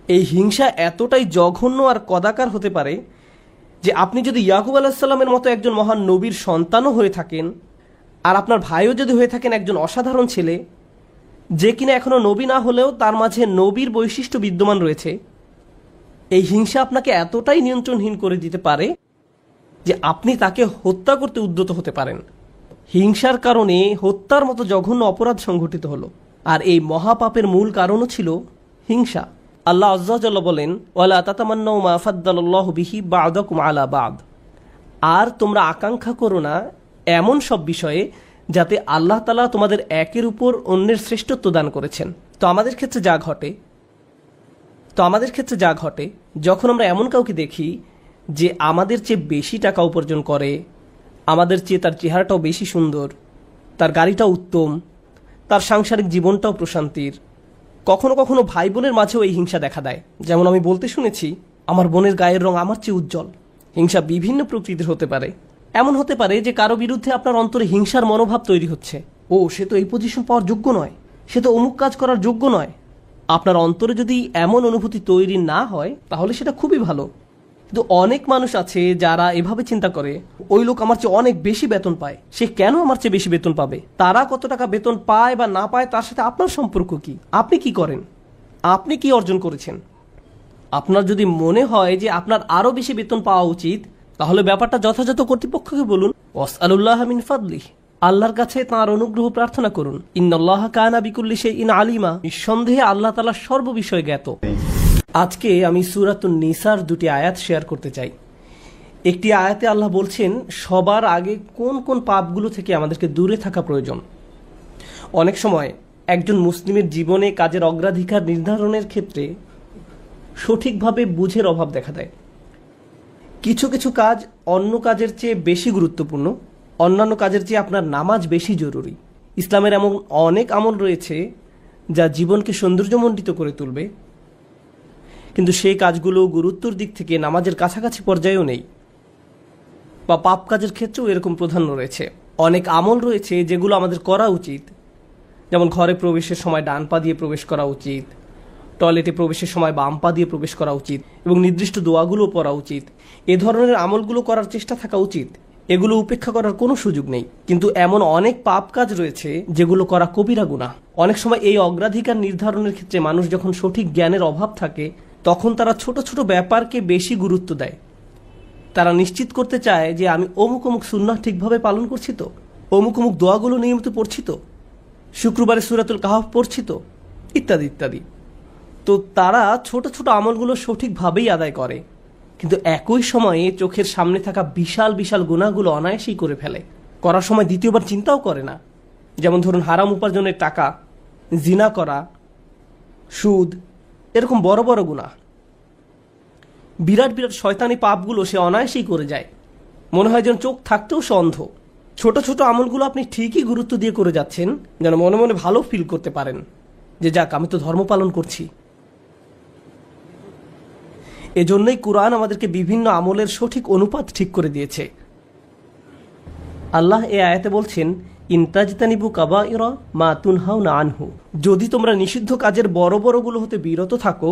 এই হিংসা এতটাই জঘন্য আর কদাকার হতে পারে যে আপনি যদি ইয়াকুব আলাইহিস সালামের মতো একজন মহান নবীর সন্তানও হয়ে থাকেন, আর আপনার ভাইও যদি হয়ে থাকেন একজন অসাধারণ ছেলে, যে কিনা এখনও নবী না হলেও তার মাঝে নবীর বৈশিষ্ট্য বিদ্যমান রয়েছে, এই হিংসা আপনাকে এতটাই নিয়ন্ত্রণহীন করে দিতে পারে যে আপনি তাকে হত্যা করতে উদ্যত হতে পারেন। হিংসার কারণে হত্যার মতো জঘন্য অপরাধ সংঘটিত হলো, আর এই মহাপাপের মূল কারণও ছিল হিংসা। আল্লাহ আযজা ওয়া জাল্লা বলেন, ওয়ালা তাতামান্নাউ মা ফাদ্দালাল্লাহু বিহি বা'দাকুম আলা বা'দ, আর তোমরা আকাঙ্ক্ষা করো না এমন সব বিষয়ে যাতে আল্লাহ তাআলা তোমাদের একের উপর অন্যের শ্রেষ্ঠত্ব দান করেছেন। তো আমাদের ক্ষেত্রে যা ঘটে যখন আমরা এমন কাউকে দেখি যে আমাদের চেয়ে বেশি টাকা উপার্জন করে, আমাদের চেয়ে তার চেহারাটাও বেশি সুন্দর, তার গাড়িটাও উত্তম, তার সাংসারিক জীবনটাও প্রশান্তির, কখনো কখনো ভাই বোনের মাঝেও এই হিংসা দেখা দেয়। যেমন আমি বলতে শুনেছি, আমার বোনের গায়ের রং আমার চেয়ে উজ্জ্বল। হিংসা বিভিন্ন প্রকৃতির হতে পারে। এমন হতে পারে যে কারো বিরুদ্ধে আপনার অন্তরে হিংসার মনোভাব তৈরি হচ্ছে, ও সে তো এই পজিশন পাওয়ার যোগ্য নয়, সে তো অমুক কাজ করার যোগ্য নয়। আপনার অন্তরে যদি এমন অনুভূতি তৈরি না হয় তাহলে সেটা খুবই ভালো। কিন্তু অনেক মানুষ আছে যারা এভাবে চিন্তা করে, ওই লোক আমার চেয়ে অনেক বেশি বেতন পায়, সে কেন আমার চেয়ে বেশি বেতন পাবে? তারা কত টাকা বেতন পায় বা না পায় তার সাথে আপনার সম্পর্ক কি? আপনি কি করেন? আপনি কি অর্জন করেছেন? আপনার যদি মনে হয় যে আপনার আরো বেশি বেতন পাওয়া উচিত, তাহলে ব্যাপারটা যথাযথ কর্তৃপক্ষকে বলুন। ওয়াসআলুল্লাহ মিন ফাদলিহি, আল্লাহর কাছে তাঁর অনুগ্রহ প্রার্থনা করুন। ইন্নাল্লাহা কানা বিকুল্লি শাইইন আলিমা, নিঃসন্দেহে আল্লাহ তাআলা সর্ববিষয়ে জ্ঞাত। আজকে আমি সূরাতুন নিসার দুটি আয়াত শেয়ার করতে চাই। একটি আয়াতে আল্লাহ বলছেন সবার আগে কোন কোন পাপগুলো থেকে আমাদেরকে দূরে থাকা প্রয়োজন। অনেক সময় একজন মুসলিমের জীবনে কাজের অগ্রাধিকার নির্ধারণের ক্ষেত্রে সঠিকভাবে বুঝের অভাব দেখা দেয়। কিছু কিছু কাজ অন্য কাজের চেয়ে বেশি গুরুত্বপূর্ণ, অন্যান্য কাজের চেয়ে আপনার নামাজ বেশি জরুরি। ইসলামের এমন অনেক আমল রয়েছে যা জীবনকে সৌন্দর্যমণ্ডিত করে তুলবে, কিন্তু সেই কাজগুলো গুরুত্বর দিক থেকে নামাজের কাছাকাছি পর্যায়েও নেই, বা পাপ কাজের ক্ষেত্রেও এরকম প্রাধান্য রয়েছে। অনেক আমল রয়েছে যেগুলো আমাদের করা উচিত, যেমন ঘরে প্রবেশের সময় ডান পা দিয়ে প্রবেশ করা উচিত, টয়লেটে প্রবেশের সময় বাম পা দিয়ে প্রবেশ করা উচিত, এবং নির্দিষ্ট দোয়াগুলো পড়া উচিত। এ ধরনের আমলগুলো করার চেষ্টা থাকা উচিত, এগুলো উপেক্ষা করার কোনো সুযোগ নেই। কিন্তু এমন অনেক পাপ কাজ রয়েছে যেগুলো করা কবিরা গুনাহ। অনেক সময় এই অগ্রাধিকার নির্ধারণের ক্ষেত্রে মানুষ যখন সঠিক জ্ঞানের অভাব থাকে, তখন তারা ছোট ছোট ব্যাপারকে বেশি গুরুত্ব দেয়। তারা নিশ্চিত করতে চায় যে আমি অমুক অমুক সুন্নাহ ঠিকভাবে পালন করছি তো, অমুক অমুক দোয়াগুলো নিয়মিত পড়ছি তো, শুক্রবারে সূরাতুল কাহফ পড়ছি তো, ইত্যাদি ইত্যাদি। তো তারা ছোট ছোট আমলগুলো সঠিকভাবেই আদায় করে, কিন্তু একই সময়ে চোখের সামনে থাকা বিশাল বিশাল গুনাহগুলো অনায়াসেই করে ফেলে। করার সময় দ্বিতীয়বার চিন্তাও করে না। যেমন ধরুন হারাম উপার্জনের টাকা, জিনা করা, সুদ, এরকম বড় বড় গুনাহ, বিরাট বিরাট শয়তানি পাপগুলো সে অনায়াসেই করে যায়। মনে হয় যেন চোখ থাকতেও সে অন্ধ। ছোট ছোট আমলগুলো আপনি ঠিকই গুরুত্ব দিয়ে করে যাচ্ছেন, যেন মনে মনে ভালো ফিল করতে পারেন যে যাক আমি তো ধর্ম পালন করছি। এজন্যই কুরআন আমাদেরকে বিভিন্ন আমলের সঠিক অনুপাত ঠিক করে দিয়েছে। আল্লাহ এই আয়াতে বলছেন, ইনতাজতানিবু কাবাইরা মা তুনহাউনা আনহু, যদি তোমরা নিষিদ্ধ কাজের বড় বড়গুলো হতে বিরত থাকো।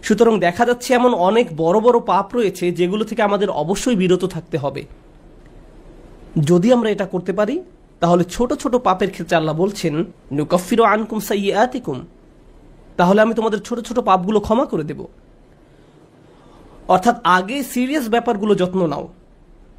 সুতরাং দেখা যাচ্ছে এমন অনেক বড় বড় পাপ রয়েছে যেগুলো থেকে আমাদের অবশ্যই বিরত থাকতে হবে। যদি আমরা এটা করতে পারি তাহলে ছোট ছোট পাপের ক্ষেত্রে আল্লাহ বলছেন, নুকাফিরু আনকুম সাইয়্যাতিকুম, তাহলে আমি তোমাদের ছোট ছোট পাপগুলো ক্ষমা করে দেব। অর্থাৎ আগে সিরিয়াস ব্যাপারগুলো যত্ন নাও।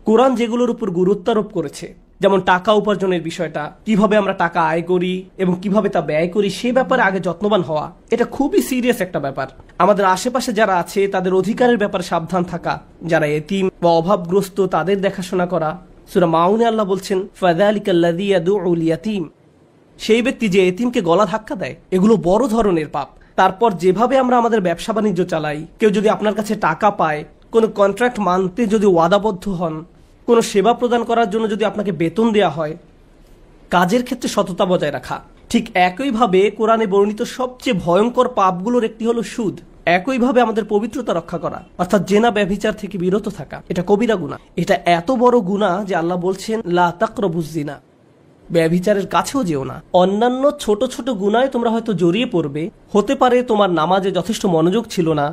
কোরআন যেগুলোর উপর গুরুত্ব আরোপ করেছে, যেমন টাকা উপার্জনের বিষয়টা, কিভাবে আমরা টাকা আয় করি এবং কিভাবে তা ব্যয় করি, সে ব্যাপারে আগে যত্নবান হওয়া, এটা খুবই সিরিয়াস একটা ব্যাপার। আমাদের আশেপাশে যারা আছে তাদের অধিকারের ব্যাপারে সাবধান থাকা, যারা এতিম বা অভাবগ্রস্ত তাদের দেখাশোনা করা। সূরা মাউনে আল্লাহ বলছেন, ফাযালিকাল্লাযী ইয়াদউল ইয়াতীম, সেই ব্যক্তি যে এতিমকে গলা ধাক্কা দেয়। এগুলো বড় ধরনের পাপ। তারপর যেভাবে আমরা আমাদের ব্যবসা বাণিজ্য চালাই, কেউ যদি আপনার কাছে টাকা পায়, কোনো কন্ট্রাক্ট মানতে যদি ওয়াদাবদ্ধ হন, কোনো সেবা প্রদান করার জন্য যদি আপনাকে বেতন দেয়া হয়, কাজের ক্ষেত্রে সততা বজায় রাখা। ঠিক একইভাবে কোরআনে বর্ণিত সবচেয়ে ভয়ঙ্কর পাপগুলোর একটি হলো সুদ। একইভাবে আমাদের পবিত্রতা রক্ষা করা, অর্থাৎ জেনা ব্যভিচার থেকে বিরত থাকা, এটা কবিরা গুনাহ। এটা এত বড় গুনাহ যে আল্লাহ বলছেন, লা তাকরাবুজ জিনা, ব্যভিচারের কাছেও যেও না। অন্যান্য ছোট ছোট গুনায় তোমরা হয়তো জড়িয়ে পড়বে। হতে পারে তোমার নামাজে যথেষ্ট মনোযোগ ছিল না,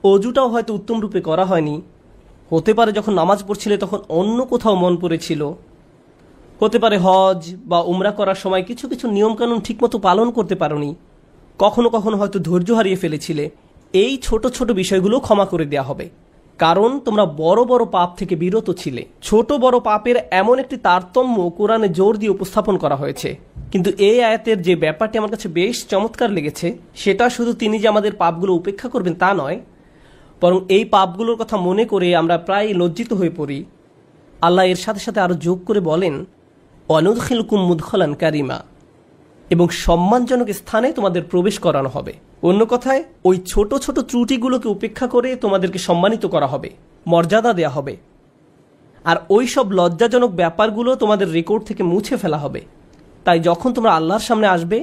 অজুটাও হয়তো উত্তম রূপে করা হয়নি। হতে পারে যখন নামাজ পড়ছিলে তখন অন্য কোথাও মন পড়েছিল। হতে পারে হজ বা উমরা করার সময় কিছু কিছু নিয়মকানুন ঠিকমতো পালন করতে পারোনি। কখনো কখনো হয়তো ধৈর্য হারিয়ে ফেলেছিলে। এই ছোট ছোট বিষয়গুলো ক্ষমা করে দেওয়া হবে, কারণ তোমরা বড় বড় পাপ থেকে বিরত ছিলে। ছোট বড় পাপের এমন একটি তারতম্য কোরআনে জোর দিয়ে উপস্থাপন করা হয়েছে। কিন্তু এই আয়াতের যে ব্যাপারটি আমার কাছে বেশ চমৎকার লেগেছে, সেটা শুধু তিনি যে আমাদের পাপগুলো উপেক্ষা করবেন তা নয়, বরং এই পাপগুলোর কথা মনে করে আমরা প্রায় লজ্জিত হয়ে পড়ি। আল্লাহ এর সাথে সাথে আরো যোগ করে বলেন, অনুদখিলকুম মুদখলান কারিমা, এবং সম্মানজনক স্থানে তোমাদের প্রবেশ করানো হবে। অন্য কথায়, ওই ছোট ছোট ত্রুটিগুলোকে উপেক্ষা করে তোমাদেরকে সম্মানিত করা হবে, মর্যাদা দেয়া হবে। আর ওই সব লজ্জাজনক ব্যাপারগুলো তোমাদের রেকর্ড থেকে মুছে ফেলা হবে। তাই যখন তোমরা আল্লাহর সামনে আসবে,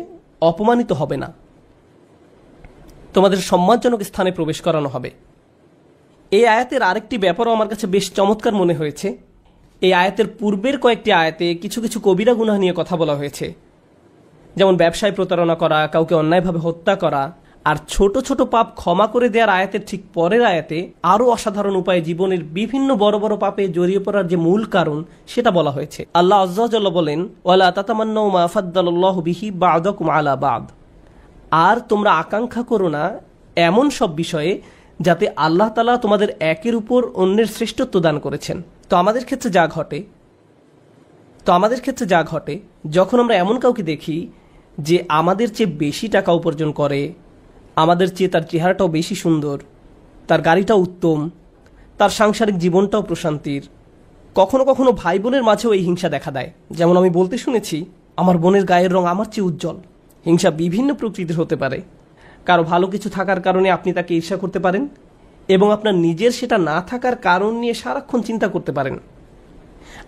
অপমানিত হবে না, তোমাদের সম্মানজনক স্থানে প্রবেশ করানো হবে। এই আয়াতের আরেকটি ব্যাপারও আমার কাছে বেশ চমৎকার মনে হয়েছে। এই আয়াতের পূর্বের কয়েকটি আয়াতে কিছু কিছু কবিরা গুনাহ নিয়ে কথা বলা হয়েছে, যেমন ব্যবসায় প্রতারণা করা, কাউকে অন্যায়ভাবে হত্যা করা। আর ছোট ছোট পাপ ক্ষমা করে দেওয়ার আয়াতের ঠিক পরের আয়াতে আরও অসাধারণ উপায়ে জীবনের বিভিন্ন বড় বড় পাপে জড়িয়ে পড়ার যে মূল কারণ সেটা বলা হয়েছে। আল্লাহ আযজা ওয়া জাল্লা বলেন, ওয়ালা তাতামান্নাউ মা ফাদ্দালাল্লাহু বিহি বা'দাকুম আলা বা'দ, আর তোমরা আকাঙ্ক্ষা করো না এমন সব বিষয়ে যাতে আল্লাহ তাআলা তোমাদের একের উপর অন্যের শ্রেষ্ঠত্ব দান করেছেন। তো আমাদের ক্ষেত্রে যা ঘটে যখন আমরা এমন কাউকে দেখি যে আমাদের চেয়ে বেশি টাকা উপার্জন করে, আমাদের চেয়ে তার চেহারাটাও বেশি সুন্দর, তার গাড়িটাও উত্তম, তার সাংসারিক জীবনটাও প্রশান্তির। কখনো কখনো ভাই বোনের মাঝেও এই হিংসা দেখা দেয়। যেমন আমি বলতে শুনেছি, আমার বোনের গায়ের রং আমার চেয়ে উজ্জ্বল। হিংসা বিভিন্ন প্রকৃতির হতে পারে। কারো ভালো কিছু থাকার কারণে আপনি তাকে ঈর্ষা করতে পারেন, এবং আপনার নিজের সেটা না থাকার কারণ নিয়ে সারাক্ষণ চিন্তা করতে পারেন।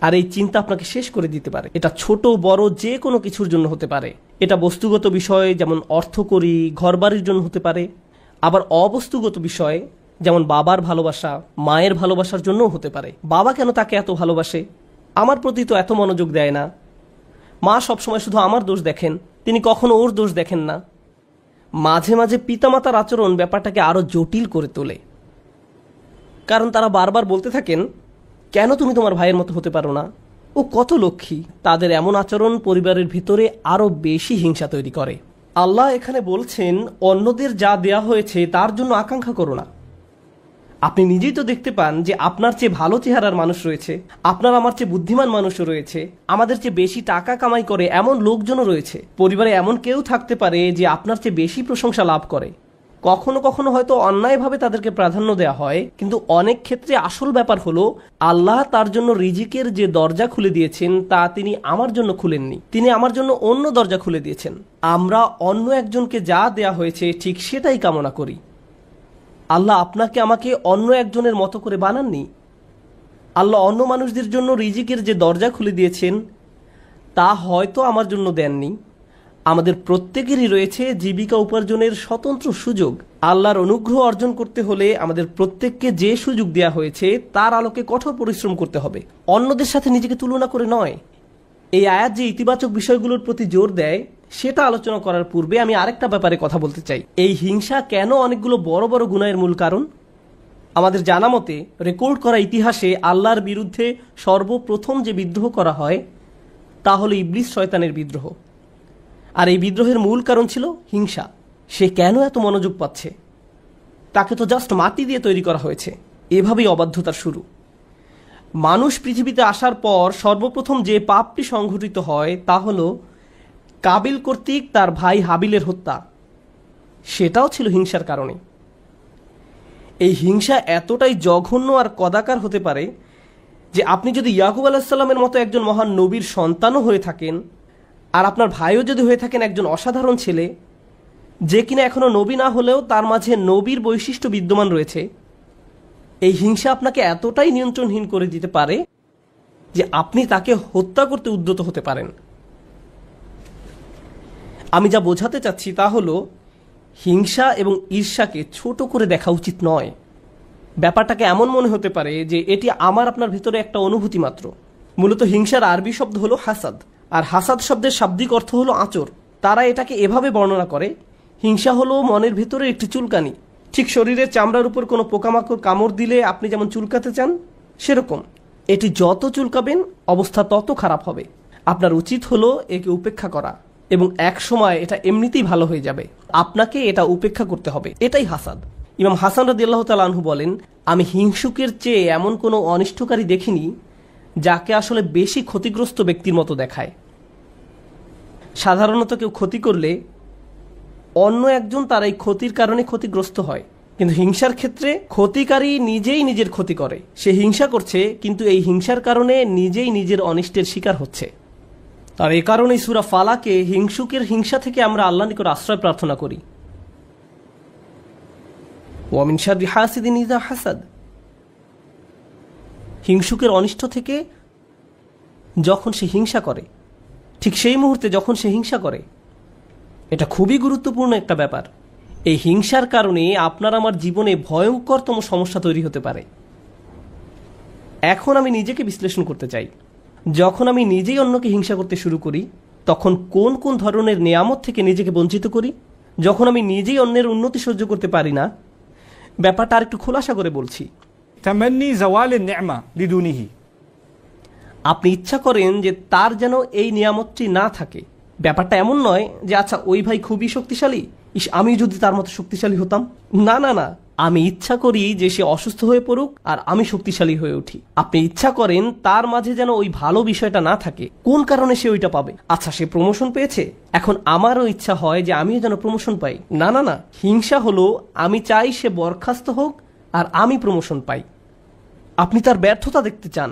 আর এই চিন্তা আপনাকে শেষ করে দিতে পারে। এটা ছোট বড় যে কোনো কিছুর জন্য হতে পারে। এটা বস্তুগত বিষয়, যেমন অর্থকড়ি, ঘরবাড়ির জন্য হতে পারে। আবার অবস্তুগত বিষয়, যেমন বাবার ভালোবাসা, মায়ের ভালোবাসার জন্যও হতে পারে। বাবা কেন তাকে এত ভালোবাসে? আমার প্রতি তো এত মনোযোগ দেয় না। মা সবসময় শুধু আমার দোষ দেখেন, তিনি কখনো ওর দোষ দেখেন না। মাঝে মাঝে পিতামাতার আচরণ ব্যাপারটাকে আরো জটিল করে তোলে, কারণ তারা বারবার বলতে থাকেন, কেন তুমি তোমার ভাইয়ের মতো হতে পারো না? ও কত লক্ষ্মী। তাদের এমন আচরণ পরিবারের ভিতরে আরো বেশি হিংসা তৈরি করে। আল্লাহ এখানে বলছেন, অন্যদের যা দেয়া হয়েছে তার জন্য আকাঙ্ক্ষা করো না। আপনি নিজেই তো দেখতে পান যে আপনার চেয়ে ভালো চেহারার মানুষ রয়েছে, আপনার আমার চেয়ে বুদ্ধিমান মানুষও রয়েছে, আমাদের চেয়ে বেশি টাকা কামাই করে এমন লোকজনও রয়েছে। পরিবারে এমন কেউ থাকতে পারে যে আপনার চেয়ে বেশি প্রশংসা লাভ করে। কখনো কখনো হয়তো অন্যায়ভাবে তাদেরকে প্রাধান্য দেওয়া হয়, কিন্তু অনেক ক্ষেত্রে আসল ব্যাপার হলো, আল্লাহ তার জন্য রিজিকের যে দরজা খুলে দিয়েছেন তা তিনি আমার জন্য খুলেননি, তিনি আমার জন্য অন্য দরজা খুলে দিয়েছেন। আমরা অন্য একজনকে যা দেয়া হয়েছে ঠিক সেটাই কামনা করি। আল্লাহ আপনাকে আমাকে অন্য একজনের মতো করে বানাননি। আল্লাহ অন্য মানুষদের জন্য রিজিকের যে দরজা খুলে দিয়েছেন তা হয়তো আমার জন্য দেননি। আমাদের প্রত্যেকেরই রয়েছে জীবিকা উপার্জনের স্বতন্ত্র সুযোগ। আল্লাহর অনুগ্রহ অর্জন করতে হলে আমাদের প্রত্যেককে যে সুযোগ দেওয়া হয়েছে তার আলোকে কঠোর পরিশ্রম করতে হবে, অন্যদের সাথে নিজেকে তুলনা করে নয়। এই আয়াত যে ইতিবাচক বিষয়গুলোর প্রতি জোর দেয় সেটা আলোচনা করার পূর্বে আমি আরেকটা ব্যাপারে কথা বলতে চাই। এই হিংসা কেন অনেকগুলো বড় বড় গুনাহের মূল কারণ? আমাদের জানা মতে রেকর্ড করা ইতিহাসে আল্লাহর বিরুদ্ধে সর্বপ্রথম যে বিদ্রোহ করা হয় তা হলো ইবলিস শয়তানের বিদ্রোহ। আর এই বিদ্রোহের মূল কারণ ছিল হিংসা। সে কেন এত মনোযোগ পাচ্ছে? তাকে তো জাস্ট মাটি দিয়ে তৈরি করা হয়েছে। এভাবেই অবাধ্যতার শুরু। মানুষ পৃথিবীতে আসার পর সর্বপ্রথম যে পাপটি সংঘটিত হয় তা হলো কাবিল কর্তৃক তার ভাই হাবিলের হত্যা। সেটাও ছিল হিংসার কারণে। এই হিংসা এতটাই জঘন্য আর কদাকার হতে পারে যে আপনি যদি ইয়াকুব আলাইহিস সালামের মতো একজন মহান নবীর সন্তানও হয়ে থাকেন, আর আপনার ভাইও যদি হয়ে থাকেন একজন অসাধারণ ছেলে যে কিনা এখনো নবী না হলেও তার মাঝে নবীর বৈশিষ্ট্য বিদ্যমান রয়েছে, এই হিংসা আপনাকে এতটাই নিয়ন্ত্রণহীন করে দিতে পারে যে আপনি তাকে হত্যা করতে উদ্যত হতে পারেন। আমি যা বোঝাতে চাচ্ছি তা হলো, হিংসা এবং ঈর্ষাকে ছোট করে দেখা উচিত নয়। ব্যাপারটাকে এমন মনে হতে পারে যে এটি আমার আপনার ভিতরে একটা অনুভূতি মাত্র। মূলত হিংসার আরবি শব্দ হলো হাসাদ, আর হাসাদ শব্দের শাব্দিক অর্থ হলো আঁচড়। তারা এটাকে এভাবে বর্ণনা করে, হিংসা হলো মনের ভিতরে একটি চুলকানি। ঠিক শরীরের চামড়ার উপর কোনো পোকামাকড় কামড় দিলে আপনি যেমন চুলকাতে চান, সেরকম এটি যত চুলকাবেন অবস্থা তত খারাপ হবে। আপনার উচিত হলো একে উপেক্ষা করা, এবং এক সময় এটা এমনিতেই ভালো হয়ে যাবে। আপনাকে এটা উপেক্ষা করতে হবে, এটাই হাসাদ। ইমাম হাসান রাদিয়াল্লাহু তাআলা আনহু বলেন, আমি হিংসুকের চেয়ে এমন কোনো অনিষ্টকারী দেখিনি যাকে আসলে বেশি ক্ষতিগ্রস্ত ব্যক্তির মতো দেখায়। সাধারণত কেউ ক্ষতি করলে অন্য একজন তার এই ক্ষতির কারণে ক্ষতিগ্রস্ত হয়, কিন্তু হিংসার ক্ষেত্রে ক্ষতিকারী নিজেই নিজের ক্ষতি করে। সে হিংসা করছে, কিন্তু এই হিংসার কারণে নিজেই নিজের অনিষ্টের শিকার হচ্ছে। আর এ কারণেই সূরা ফালাকে হিংসুকের হিংসা থেকে আমরা আল্লাহর নিকট আশ্রয় প্রার্থনা করি। ওয়া মিন শাররি হাসিদিন ইযা হাসাদ, হিংসুকের অনিষ্ট থেকে যখন সে হিংসা করে, ঠিক সেই মুহূর্তে যখন সে হিংসা করে, এটা খুবই গুরুত্বপূর্ণ একটা ব্যাপার। এই হিংসার কারণে আপনার আমার জীবনে ভয়ঙ্করতম সমস্যা তৈরি হতে পারে। এখন আমি নিজেকে বিশ্লেষণ করতে চাই, যখন আমি নিজেই অন্যকে হিংসা করতে শুরু করি, তখন কোন কোন ধরনের নিয়ামত থেকে নিজেকে বঞ্চিত করি। যখন আমি নিজেই অন্যের উন্নতি সহ্য করতে পারি না, ব্যাপারটা আর একটু খোলাসা করে বলছি। তামান্নি জাওয়ালিন নি'মা লিদুনিহি, আপনি ইচ্ছা করেন যে তার যেন এই নিয়ামতটি না থাকে। ব্যাপারটা এমন নয় যে আচ্ছা ওই ভাই খুবই শক্তিশালী, ইস আমি যদি তার মতো শক্তিশালী হতাম। না না না, আমি ইচ্ছা করি যে সে অসুস্থ হয়ে পড়ুক আর আমি শক্তিশালী হয়ে উঠি। আপনি ইচ্ছা করেন তার মাঝে যেন ওই ভালো বিষয়টা না থাকে। কোন কারণে সে ওইটা পাবে? আচ্ছা সে প্রমোশন পেয়েছে, এখন আমারও ইচ্ছা হয় যে আমিও যেন প্রমোশন পাই। না না না, হিংসা হলো আমি চাই সে বরখাস্ত হোক আর আমি প্রমোশন পাই। আপনি তার ব্যর্থতা দেখতে চান,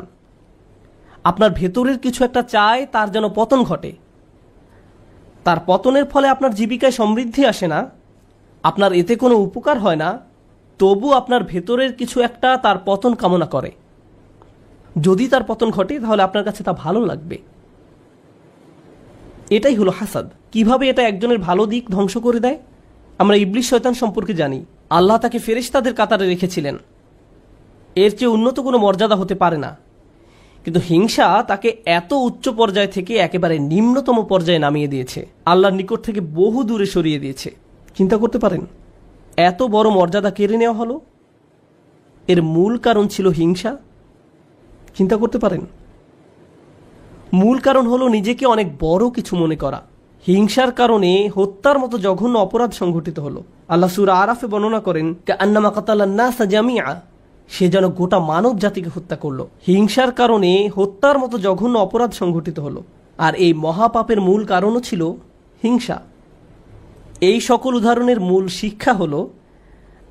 আপনার ভেতরের কিছু একটা চায় তার যেন পতন ঘটে। তার পতনের ফলে আপনার জীবিকায় সমৃদ্ধি আসে না, আপনার এতে কোনো উপকার হয় না, তবু আপনার ভেতরের কিছু একটা তার পতন কামনা করে। যদি তার পতন ঘটে তাহলে আপনার কাছে তা ভালো লাগবে। এটাই হলো হাসাদ। কিভাবে এটা একজনের ভালো দিক ধ্বংস করে দেয়? আমরা ইবলিস শয়তান সম্পর্কে জানি। আল্লাহ তাকে ফেরেশতাদের কাতারে রেখেছিলেন, এর চেয়ে উন্নত কোনো মর্যাদা হতে পারে না। কিন্তু হিংসা তাকে এত উচ্চ পর্যায় থেকে একেবারে নিম্নতম পর্যায়ে নামিয়ে দিয়েছে, আল্লাহর নিকট থেকে বহু দূরে সরিয়ে দিয়েছে। চিন্তা করতে পারেন, এত বড় মর্যাদা কেড়ে নেওয়া হলো, এর মূল কারণ ছিল হিংসা। চিন্তা করতে পারেন, মূল কারণ হলো নিজেকে অনেক বড় কিছু মনে করা। হিংসার কারণে হত্যার মতো জঘন্য অপরাধ সংঘটিত হলো। আল্লাহ সূরা আরাফে বর্ণনা করেন, কাআন্নামা কাতালান নাসা জামিআ, সে যেন গোটা মানব জাতিকে হত্যা করলো। হিংসার কারণে হত্যার মতো জঘন্য অপরাধ সংঘটিত হলো, আর এই মহাপাপের মূল কারণও ছিল হিংসা। এই সকল উদাহরণের মূল শিক্ষা হলো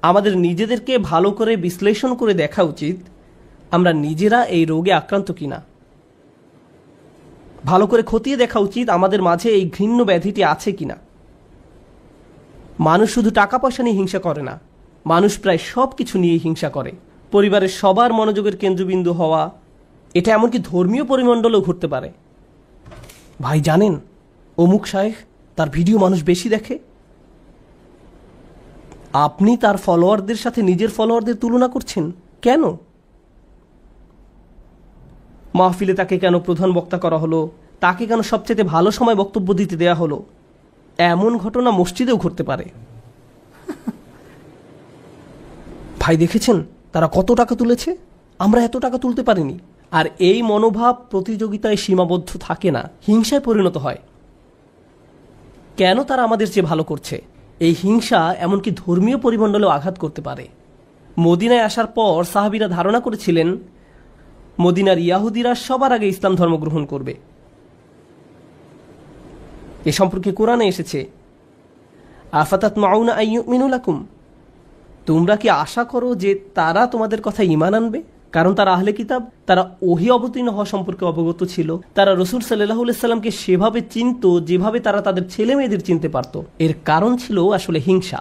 আমাদের নিজেদেরকে ভালো করে বিশ্লেষণ করে দেখা উচিত আমরা নিজেরা এই রোগে আক্রান্ত কিনা। ভালো করে খতিয়ে দেখা উচিত আমাদের মাঝে এই ঘৃণ্য ব্যাধিটি আছে কিনা। মানুষ শুধু টাকা পয়সা নিয়ে হিংসা করে না, মানুষ প্রায় সব কিছু নিয়ে হিংসা করে। পরিবারের সবার মনোযোগের কেন্দ্রবিন্দু হওয়া, এটা এমনকি ধর্মীয় পরিমণ্ডলেও ঘটতে পারে। ভাই জানেন, অমুক শায়েখ, তার ভিডিও মানুষ বেশি দেখে। আপনি তার ফলোয়ারদের সাথে নিজের ফলোয়ারদের তুলনা করছেন কেন? মাহফিলে তাকে কেন প্রধান বক্তা করা হলো, তাকে কেন সবচেয়ে ভালো সময় বক্তব্য দিতে দেয়া হলো? এমন ঘটনা মসজিদেও ঘটতে পারে। ভাই দেখেছেন তারা কত টাকা তুলেছে, আমরা এত টাকা তুলতে পারিনি। আর এই মনোভাব প্রতিযোগিতায় সীমাবদ্ধ থাকে না, হিংসায় পরিণত হয়। কেন তারা আমাদের চেয়ে ভালো করছে? এই হিংসা এমনকি ধর্মীয় পরিমণ্ডলেও আঘাত করতে পারে। মদিনায় আসার পর সাহাবীরা ধারণা করেছিলেন মদিনার ইয়াহুদিরা সবার আগে ইসলাম ধর্ম গ্রহণ করবে। এ সম্পর্কে কোরআনে এসেছে, আফাতাতমাউনা আইয়ুমিনু লাকুম, তোমরা কি আশা করো যে তারা তোমাদের কথা ঈমান আনবে? কারণ তারা আহলে কিতাব, তারা ওহী অবতীর্ণ হওয়া সম্পর্কে অবগত ছিল। তারা রাসূল সাল্লাল্লাহু আলাইহি সাল্লামকে সেভাবে চিনত যেভাবে তারা তাদের ছেলে মেয়েদের চিনতে পারত। এর কারণ ছিল আসলে হিংসা।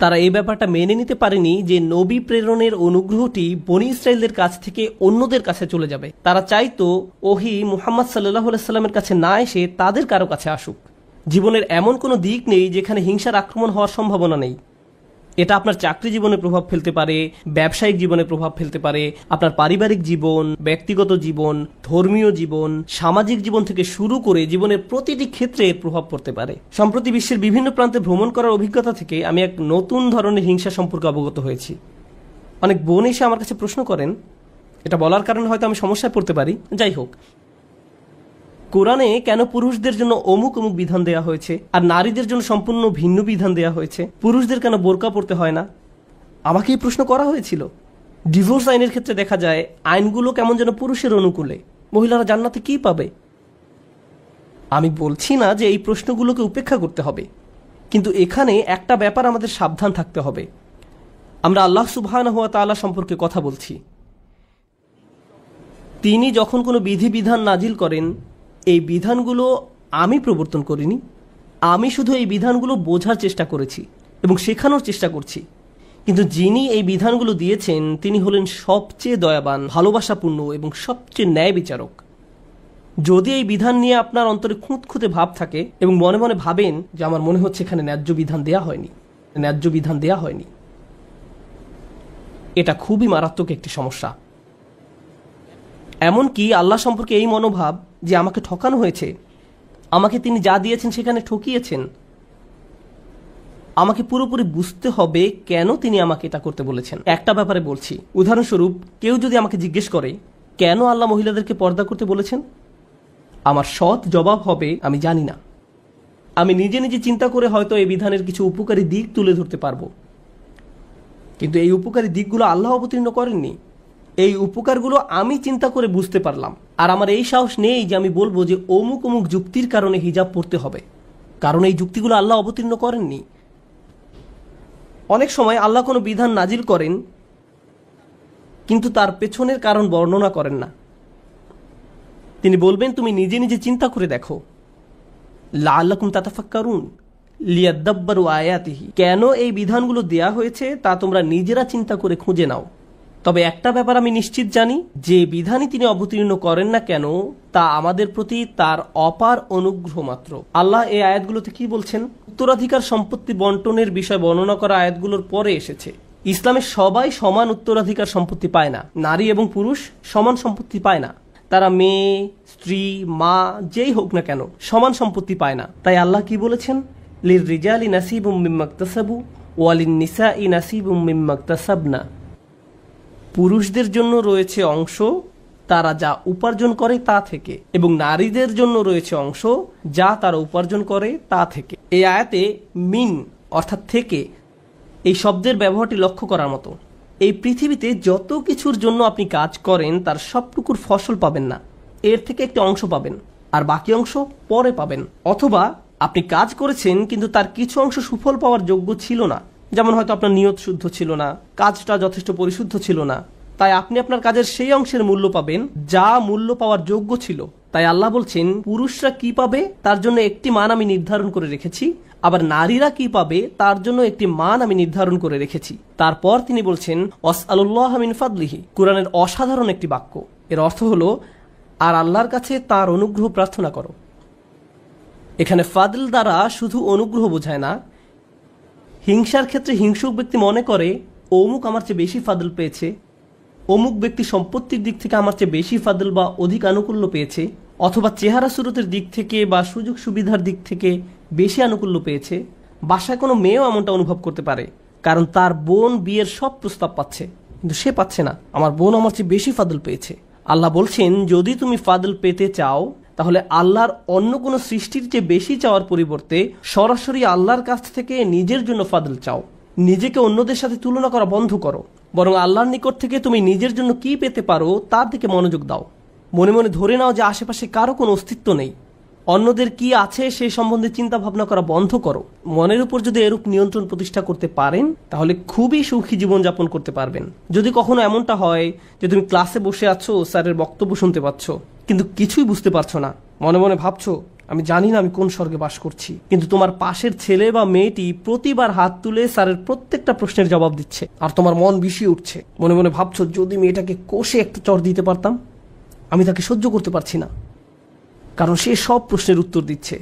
তারা এই ব্যাপারটা মেনে নিতে পারেনি যে নবী প্রেরণের অনুগ্রহটি বনী ইসরায়েলদের কাছ থেকে অন্যদের কাছে চলে যাবে। তারা চাইতো ওহী মুহাম্মদ সাল্লাল্লাহু আলাইহি সাল্লামের কাছে না এসে তাদের কারো কাছে আসুক। জীবনের এমন কোনো দিক নেই যেখানে হিংসার আক্রমণ হওয়ার সম্ভাবনা নেই। এটা আপনার চাকরি জীবনে প্রভাব ফেলতে পারে, ব্যবসায়িক জীবনে প্রভাব ফেলতে পারে, আপনার পারিবারিক জীবন, ব্যক্তিগত জীবন, ধর্মীয় জীবন, সামাজিক জীবন থেকে শুরু করে জীবনের প্রতিটি ক্ষেত্রে এর প্রভাব পড়তে পারে। সম্প্রতি বিশ্বের বিভিন্ন প্রান্তে ভ্রমণ করার অভিজ্ঞতা থেকে আমি এক নতুন ধরনের হিংসা সম্পর্কে অবগত হয়েছি। অনেক বোন এসে আমার কাছে প্রশ্ন করেন, এটা বলার কারণে হয়তো আমি সমস্যায় পড়তে পারি, যাই হোক, কোরআনে কেন পুরুষদের জন্য অমুক অমুক বিধান দেয়া হয়েছে আর নারীদের জন্য সম্পূর্ণ ভিন্ন বিধান দেয়া হয়েছে? পুরুষদের কেন বোরকা পড়তে হয় না? আমাকে এই প্রশ্ন করা হয়েছিল। ডিভোর্স আইনের ক্ষেত্রে দেখা যায় আইনগুলো কেমন যেন পুরুষের অনুকূলে। মহিলারা জান্নাতে কি পাবে? আমি বলছি না যে এই প্রশ্নগুলোকে উপেক্ষা করতে হবে, কিন্তু এখানে একটা ব্যাপার আমাদের সাবধান থাকতে হবে। আমরা আল্লাহ সুবহানাহু ওয়া তাআলা সম্পর্কে কথা বলছি। তিনি যখন কোনো বিধিবিধান নাজিল করেন, এই বিধানগুলো আমি প্রবর্তন করিনি, আমি শুধু এই বিধানগুলো বোঝার চেষ্টা করেছি এবং শেখানোর চেষ্টা করছি। কিন্তু যিনি এই বিধানগুলো দিয়েছেন তিনি হলেন সবচেয়ে দয়াবান, ভালোবাসাপূর্ণ এবং সবচেয়ে ন্যায় বিচারক। যদি এই বিধান নিয়ে আপনার অন্তরে খুঁতখুঁতে ভাব থাকে এবং মনে মনে ভাবেন যে আমার মনে হচ্ছে এখানে ন্যায্য বিধান দেয়া হয়নি, এটা খুবই মারাত্মক একটি সমস্যা। এমনকি আল্লাহ সম্পর্কে এই মনোভাব যে আমাকে ঠকানো হয়েছে, আমাকে তিনি যা দিয়েছেন সেখানে ঠকিয়েছেন, আমাকে পুরোপুরি বুঝতে হবে কেন তিনি আমাকে এটা করতে বলেছেন। একটা ব্যাপারে বলছি, উদাহরণস্বরূপ কেউ যদি আমাকে জিজ্ঞেস করে কেন আল্লাহ মহিলাদেরকে পর্দা করতে বলেছেন, আমার সৎ জবাব হবে আমি জানি না। আমি নিজে নিজে চিন্তা করে হয়তো এই বিধানের কিছু উপকারী দিক তুলে ধরতে পারবো, কিন্তু এই উপকারী দিকগুলো আল্লাহ অবতীর্ণ করেননি। এই উপকারগুলো আমি চিন্তা করে বুঝতে পারলাম, আর আমার এই সাহস নেই যে আমি বলবো যে অমুক অমুক যুক্তির কারণে হিজাব পড়তে হবে, কারণ এই যুক্তিগুলো আল্লাহ অবতীর্ণ করেননি। অনেক সময় আল্লাহ কোনো বিধান নাজিল করেন কিন্তু তার পেছনের কারণ বর্ণনা করেন না। তিনি বলবেন তুমি নিজে নিজে চিন্তা করে দেখো, লাআল্লাকুম তাতাফাক্কারুন লিয়াদাব্বারু আয়াতিহি, কেন এই বিধানগুলো দেয়া হয়েছে তা তোমরা নিজেরা চিন্তা করে খুঁজে নাও। তবে একটা ব্যাপার আমি নিশ্চিত জানি, যে বিধানই তিনি অবতীর্ণ করেন না কেন তা আমাদের প্রতি তার অপার অনুগ্রহ মাত্র। আল্লাহ এই আয়াতগুলোতে কি বলছেন? উত্তরাধিকার সম্পত্তি বন্টনের বিষয় বর্ণনা করা আয়াতগুলোর পরে এসেছে। ইসলামে সবাই সমান উত্তরাধিকার সম্পত্তি পায় না, নারী এবং পুরুষ সমান সম্পত্তি পায় না। তারা মেয়ে, স্ত্রী, মা যেই হোক না কেন সমান সম্পত্তি পায় না। তাই আল্লাহ কি বলেছেন? লিররিজালি নাসিবুম মিম্মা ইকতাসাবু ওয়া লিন-নিসাই নাসিবুম মিম্মা ইকতাসাবনা, পুরুষদের জন্য রয়েছে অংশ তারা যা উপার্জন করে তা থেকে, এবং নারীদের জন্য রয়েছে অংশ যা তারা উপার্জন করে তা থেকে। এই আয়াতে মিন অর্থাৎ থেকে এই শব্দের ব্যবহারটি লক্ষ্য করার মতো। এই পৃথিবীতে যত কিছুর জন্য আপনি কাজ করেন তার সবটুকুর ফসল পাবেন না, এর থেকে একটি অংশ পাবেন আর বাকি অংশ পরে পাবেন। অথবা আপনি কাজ করেছেন কিন্তু তার কিছু অংশ সুফল পাওয়ার যোগ্য ছিল না, যেমন হয়তো আপনার নিয়ত শুদ্ধ ছিল না, কাজটা যথেষ্ট পরিশুদ্ধ ছিল না, তাই আপনি আপনার কাজের সেই অংশের মূল্য পাবেন যা মূল্য পাওয়ার যোগ্য ছিল। তাই আল্লাহ বলছেন পুরুষরা কি পাবে তার জন্য একটি মান আমি নির্ধারণ করে রেখেছি, আবার নারীরা কি পাবে তার জন্য একটি মান আমি নির্ধারণ করে রেখেছি। তারপর তিনি বলছেন ওয়াসআলুল্লাহ মিন ফাদলিহি, কুরআনের অসাধারণ একটি বাক্য। এর অর্থ হলো আর আল্লাহর কাছে তার অনুগ্রহ প্রার্থনা করো। এখানে ফাদল দ্বারা শুধু অনুগ্রহ বোঝায় না। হিংসার ক্ষেত্রে হিংসুক ব্যক্তি মনে করে অমুক আমার চেয়ে বেশি ফাদল পেয়েছে, অমুক ব্যক্তি সম্পত্তির দিক থেকে আমার চেয়ে বেশি ফাদল বা অধিক আনুকূল্য পেয়েছে, অথবা চেহারা সুরতের দিক থেকে বা সুযোগ সুবিধার দিক থেকে বেশি আনুকূল্য পেয়েছে। বাসায় কোনো মেয়েও এমনটা অনুভব করতে পারে, কারণ তার বোন বিয়ের সব প্রস্তাব পাচ্ছে কিন্তু সে পাচ্ছে না, আমার বোন আমার চেয়ে বেশি ফাদল পেয়েছে। আল্লাহ বলছেন যদি তুমি ফাদল পেতে চাও তাহলে আল্লাহর অন্য কোনো সৃষ্টির চেয়ে বেশি চাওয়ার পরিবর্তে সরাসরি আল্লাহর কাছ থেকে নিজের জন্য ফাদল চাও। নিজেকে অন্যদের সাথে তুলনা করা বন্ধ করো, বরং আল্লাহর নিকট থেকে তুমি নিজের জন্য কি পেতে পারো তার দিকে মনোযোগ দাও। মনে মনে ধরে নাও যে আশেপাশে কারো কোনো অস্তিত্ব নেই, অন্যদের কি আছে সে সম্বন্ধে চিন্তা ভাবনা করা বন্ধ করো। মনের উপর যদি এরূপ নিয়ন্ত্রণ প্রতিষ্ঠা করতে পারেন তাহলে খুবই সুখী জীবনযাপন করতে পারবেন। যদি কখনো এমনটা হয় যে তুমি ক্লাসে বসে আছো, স্যারের বক্তব্য শুনতে পাচ্ছ কিন্তু কিছুই বুঝতে পারছো না, মনে মনে ভাবছো আমি জানি না আমি কোন স্বর্গে বাস করছি, কিন্তু তোমার পাশের ছেলে বা মেয়েটি প্রতিবার হাত তুলে স্যারের প্রত্যেকটা প্রশ্নের জবাব দিচ্ছে আর তোমার মন বিষিয়ে উঠছে। মনে মনে ভাবছো যদি মেয়েটাকে কষে একটা চর দিতে পারতাম, আমি তাকে সহ্য করতে পারছি না, কারণ সে সব প্রশ্নের উত্তর দিচ্ছে।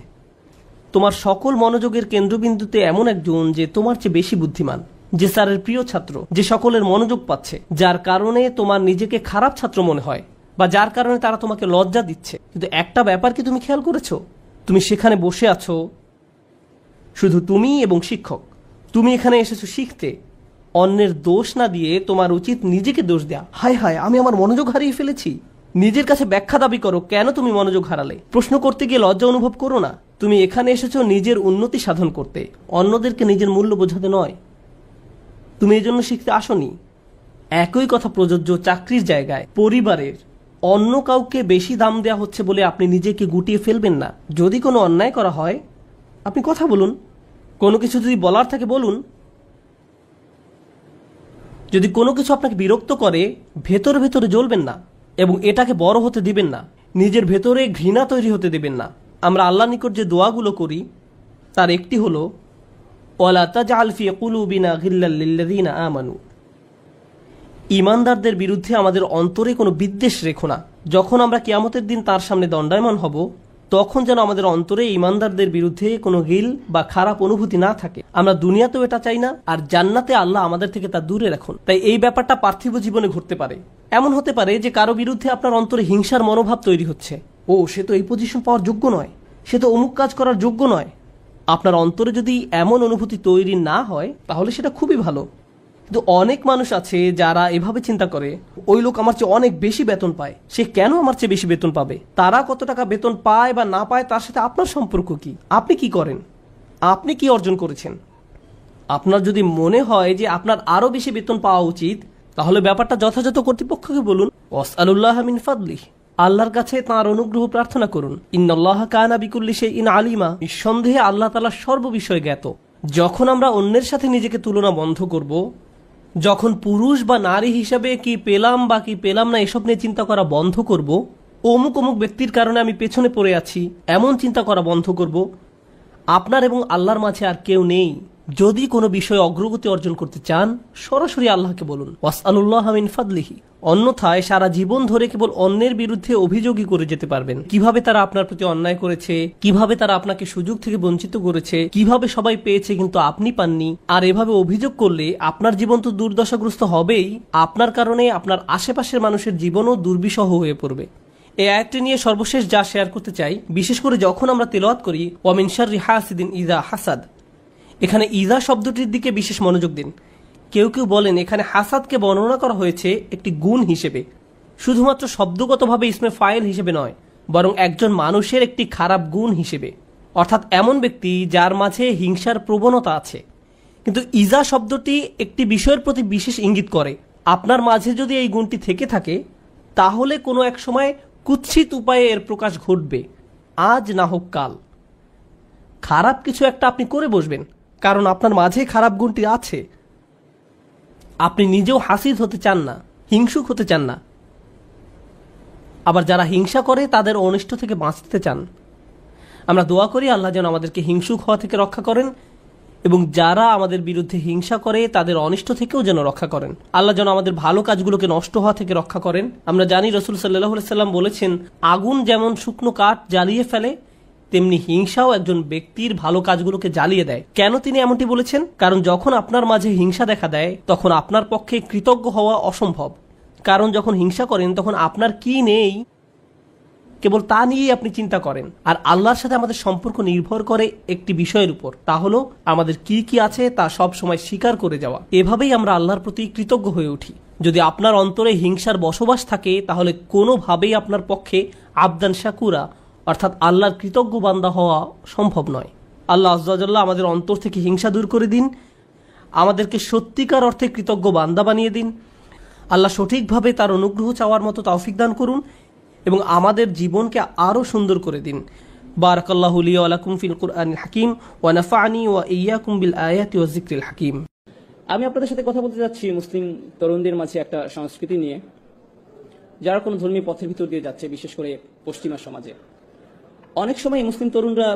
তোমার সকল মনোযোগের কেন্দ্রবিন্দুতে এমন একজন যে তোমার চেয়ে বেশি বুদ্ধিমান, যে স্যারের প্রিয় ছাত্র, যে সকলের মনোযোগ পাচ্ছে, যার কারণে তোমার নিজেকে খারাপ ছাত্র মনে হয় বা যার কারণে তারা তোমাকে লজ্জা দিচ্ছে। কিন্তু একটা ব্যাপার কি তুমি খেয়াল করেছো? তুমি সেখানে বসে আছো শুধু তুমি এবং শিক্ষক। তুমি এখানে এসেছো শিখতে। অন্যের দোষ না দিয়ে তোমার উচিত নিজেকে দোষ দেয়া। হায় হায়, আমি আমার মনোযোগ হারিয়ে ফেলেছি। নিজের কাছে ব্যাখ্যা দাবি করো কেন তুমি মনোযোগ হারালে। প্রশ্ন করতে গিয়ে লজ্জা অনুভব করো না। তুমি এখানে এসেছো নিজের উন্নতি সাধন করতে, অন্যদেরকে নিজের মূল্য বোঝাতে নয়। তুমি এই জন্য শিখতে আসনি। একই কথা প্রযোজ্য চাকরির জায়গায়, পরিবারের। অন্য কাউকে বেশি দাম দেওয়া হচ্ছে বলে আপনি নিজেকে গুটিয়ে ফেলবেন না। যদি কোনো অন্যায় করা হয় আপনি কথা বলুন, কোনো কিছু যদি বলার থাকে বলুন। যদি কোনো কিছু আপনাকে বিরক্ত করে ভেতরে ভেতরে জ্বলবেন না এবং এটাকে বড় হতে দিবেন না। নিজের ভেতরে ঘৃণা তৈরি হতে দিবেন না। আমরা আল্লাহর নিকট যে দোয়াগুলো করি তার একটি হলো ওয়ালা তাজআল ফি কুলুবিনা গিল্লাল লিল্লাযিনা আমানু। ঈমানদারদের বিরুদ্ধে আমাদের অন্তরে কোনো বিদ্বেষ রেখো না। যখন আমরা কিয়ামতের দিন তার সামনে দণ্ডায়মান হব তখন যেন আমাদের অন্তরে ঈমানদারদের বিরুদ্ধে কোনো গিল বা খারাপ অনুভূতি না থাকে। আমরা দুনিয়াতেও এটা চাই না, আর জান্নাতে আল্লাহ আমাদের থেকে তা দূরে রাখুন। তাই এই ব্যাপারটা পার্থিব জীবনে ঘটতে পারে। এমন হতে পারে যে কারো বিরুদ্ধে আপনার অন্তরে হিংসার মনোভাব তৈরি হচ্ছে। ও, সে তো এই পজিশন পাওয়ার যোগ্য নয়, সে তো অমুক কাজ করার যোগ্য নয়। আপনার অন্তরে যদি এমন অনুভূতি তৈরি না হয় তাহলে সেটা খুবই ভালো। কিন্তু অনেক মানুষ আছে যারা এভাবে চিন্তা করে, ওই লোক আমার চেয়ে অনেক বেশি বেতন পায়, সে কেন আমার চেয়ে বেশি বেতন পাবে। তারা কত টাকা বেতন পায় বা না পায় তার সাথে আপনার সম্পর্ক কি? আপনি কি করেন? আপনি কি অর্জন করেছেন? আপনার যদি মনে হয় যে আপনার আরো বেশি বেতন পাওয়া উচিত তাহলে ব্যাপারটা যথাযথ কর্তৃপক্ষকে বলুন। ওয়াসআলুল্লাহ মিন ফাদলিহি, আল্লাহর কাছে তাঁর অনুগ্রহ প্রার্থনা করুন। ইন্নাল্লাহা কানা বিকুল্লি শাইইন আলিমা, নিঃসন্দেহে আল্লাহ তাআলা সর্ববিষয়ে জ্ঞাত। যখন আমরা অন্যের সাথে নিজেকে তুলনা বন্ধ করব, যখন পুরুষ বা নারী হিসাবে কি পেলাম বা কি পেলাম না এসব নিয়ে চিন্তা করা বন্ধ করব, অমুক অমুক ব্যক্তির কারণে আমি পেছনে পড়ে আছি এমন চিন্তা করা বন্ধ করব, আপনার এবং আল্লাহর মাঝে আর কেউ নেই। যদি কোনো বিষয়ে অগ্রগতি অর্জন করতে চান সরাসরি আল্লাহকে বলুন ওয়াসআলুল্লাহ মিন ফাদলিহি। অন্যথায় সারা জীবন ধরে কেবল অন্যের বিরুদ্ধে অভিযোগই করে যেতে পারবেন। কিভাবে তারা আপনার প্রতি অন্যায় করেছে, কিভাবে তারা আপনাকে সুযোগ থেকে বঞ্চিত করেছে, কিভাবে সবাই পেয়েছে কিন্তু আপনি পাননি। আর এভাবে অভিযোগ করলে আপনার জীবন তো দুর্দশাগ্রস্ত হবেই, আপনার কারণে আপনার আশেপাশের মানুষের জীবনও দুর্বিষহ হয়ে পড়বে। এই আয়াতটি নিয়ে সর্বশেষ যা শেয়ার করতে চাই, বিশেষ করে যখন আমরা তেলাওয়াত করি ওয়া মিন শাররি হাসিদিন ইযা হাসাদ, এখানে ইজা শব্দটির দিকে বিশেষ মনোযোগ দিন। কেউ কেউ বলেন এখানে হাসাদকে বর্ণনা করা হয়েছে একটি গুণ হিসেবে, শুধুমাত্র শব্দগতভাবে ইসমে ফাইল হিসেবে নয়, বরং একজন মানুষের একটি খারাপ গুণ হিসেবে, অর্থাৎ এমন ব্যক্তি যার মাঝে হিংসার প্রবণতা আছে। কিন্তু ইজা শব্দটি একটি বিষয়ের প্রতি বিশেষ ইঙ্গিত করে। আপনার মাঝে যদি এই গুণটি থেকে থাকে তাহলে কোনো এক সময় কুৎসিত উপায়ে এর প্রকাশ ঘটবে, আজ না হোক কাল। খারাপ কিছু একটা আপনি করে বসবেন কারণ আপনার মাঝে খারাপ গুণটি আছে। আপনি নিজেও হাসিদ হতে চান না, হিংসুক হতে চান না। আবার যারা হিংসা করে তাদের অনিষ্ট থেকে বাঁচতে চান। আমরা দোয়া করি আল্লাহ যেন আমাদেরকে হিংসুক হওয়া থেকে রক্ষা করেন এবং যারা আমাদের বিরুদ্ধে হিংসা করে তাদের অনিষ্ট থেকেও যেন রক্ষা করেন। আল্লাহ যেন আমাদের ভালো কাজগুলোকে নষ্ট হওয়া থেকে রক্ষা করেন। আমরা জানি রাসূল সাল্লাল্লাহু আলাইহি সাল্লাম বলেছেন, আগুন যেমন শুকনো কাঠ জ্বালিয়ে ফেলে তেমনি হিংসাও একজন ব্যক্তির ভালো কাজগুলোকে জ্বালিয়ে দেয়। কেন তিনি এমনটি বলেছেন? কারণ যখন আপনার মাঝে হিংসা দেখা দেয় তখন আপনার পক্ষে কৃতজ্ঞ হওয়া অসম্ভব। কারণ যখন হিংসা করেন তখন আপনার কি নেই কেবল তা নিয়েই আপনি চিন্তা করেন। আর আল্লাহর সাথে আমাদের সম্পর্ক নির্ভর করে একটি বিষয়ের উপর, তা হলো আমাদের কি কি আছে তা সব সময় স্বীকার করে যাওয়া। এভাবেই আমরা আল্লাহর প্রতি কৃতজ্ঞ হয়ে উঠি। যদি আপনার অন্তরে হিংসার বসবাস থাকে তাহলে কোনোভাবেই আপনার পক্ষে আবদান শাকুরা অর্থাৎ আল্লাহর কৃতজ্ঞ বান্দা হওয়া সম্ভব নয়। আল্লাহ আযজা ওয়া জাল্লা আমাদের অন্তর থেকে হিংসা দূর করে দিন, আমাদেরকে সত্যিকার অর্থে কৃতজ্ঞ বান্দা বানিয়ে দিন। আল্লাহ সঠিকভাবে তার অনুগ্রহ চাওয়ার মতো তৌফিক দান করুন এবং আমাদের জীবনকে আরও সুন্দর করে দিন। বারাকাল্লাহু লি ওয়া লাকুম ফিল কুরআনিল হাকিম ওয়া নাফা'নি ওয়া ইয়্যাকুম বিল আয়াতি ওয়াজ যিকরিল হাকিম। আমি আপনাদের সাথে কথা বলতে যাচ্ছি মুসলিম তরুণদের মাঝে একটা সংস্কৃতি নিয়ে, যারা কোনো ধর্মীয় পথের ভিতর দিয়ে যাচ্ছে, বিশেষ করে পশ্চিমা সমাজে। অনেক সময় মুসলিম তরুণরা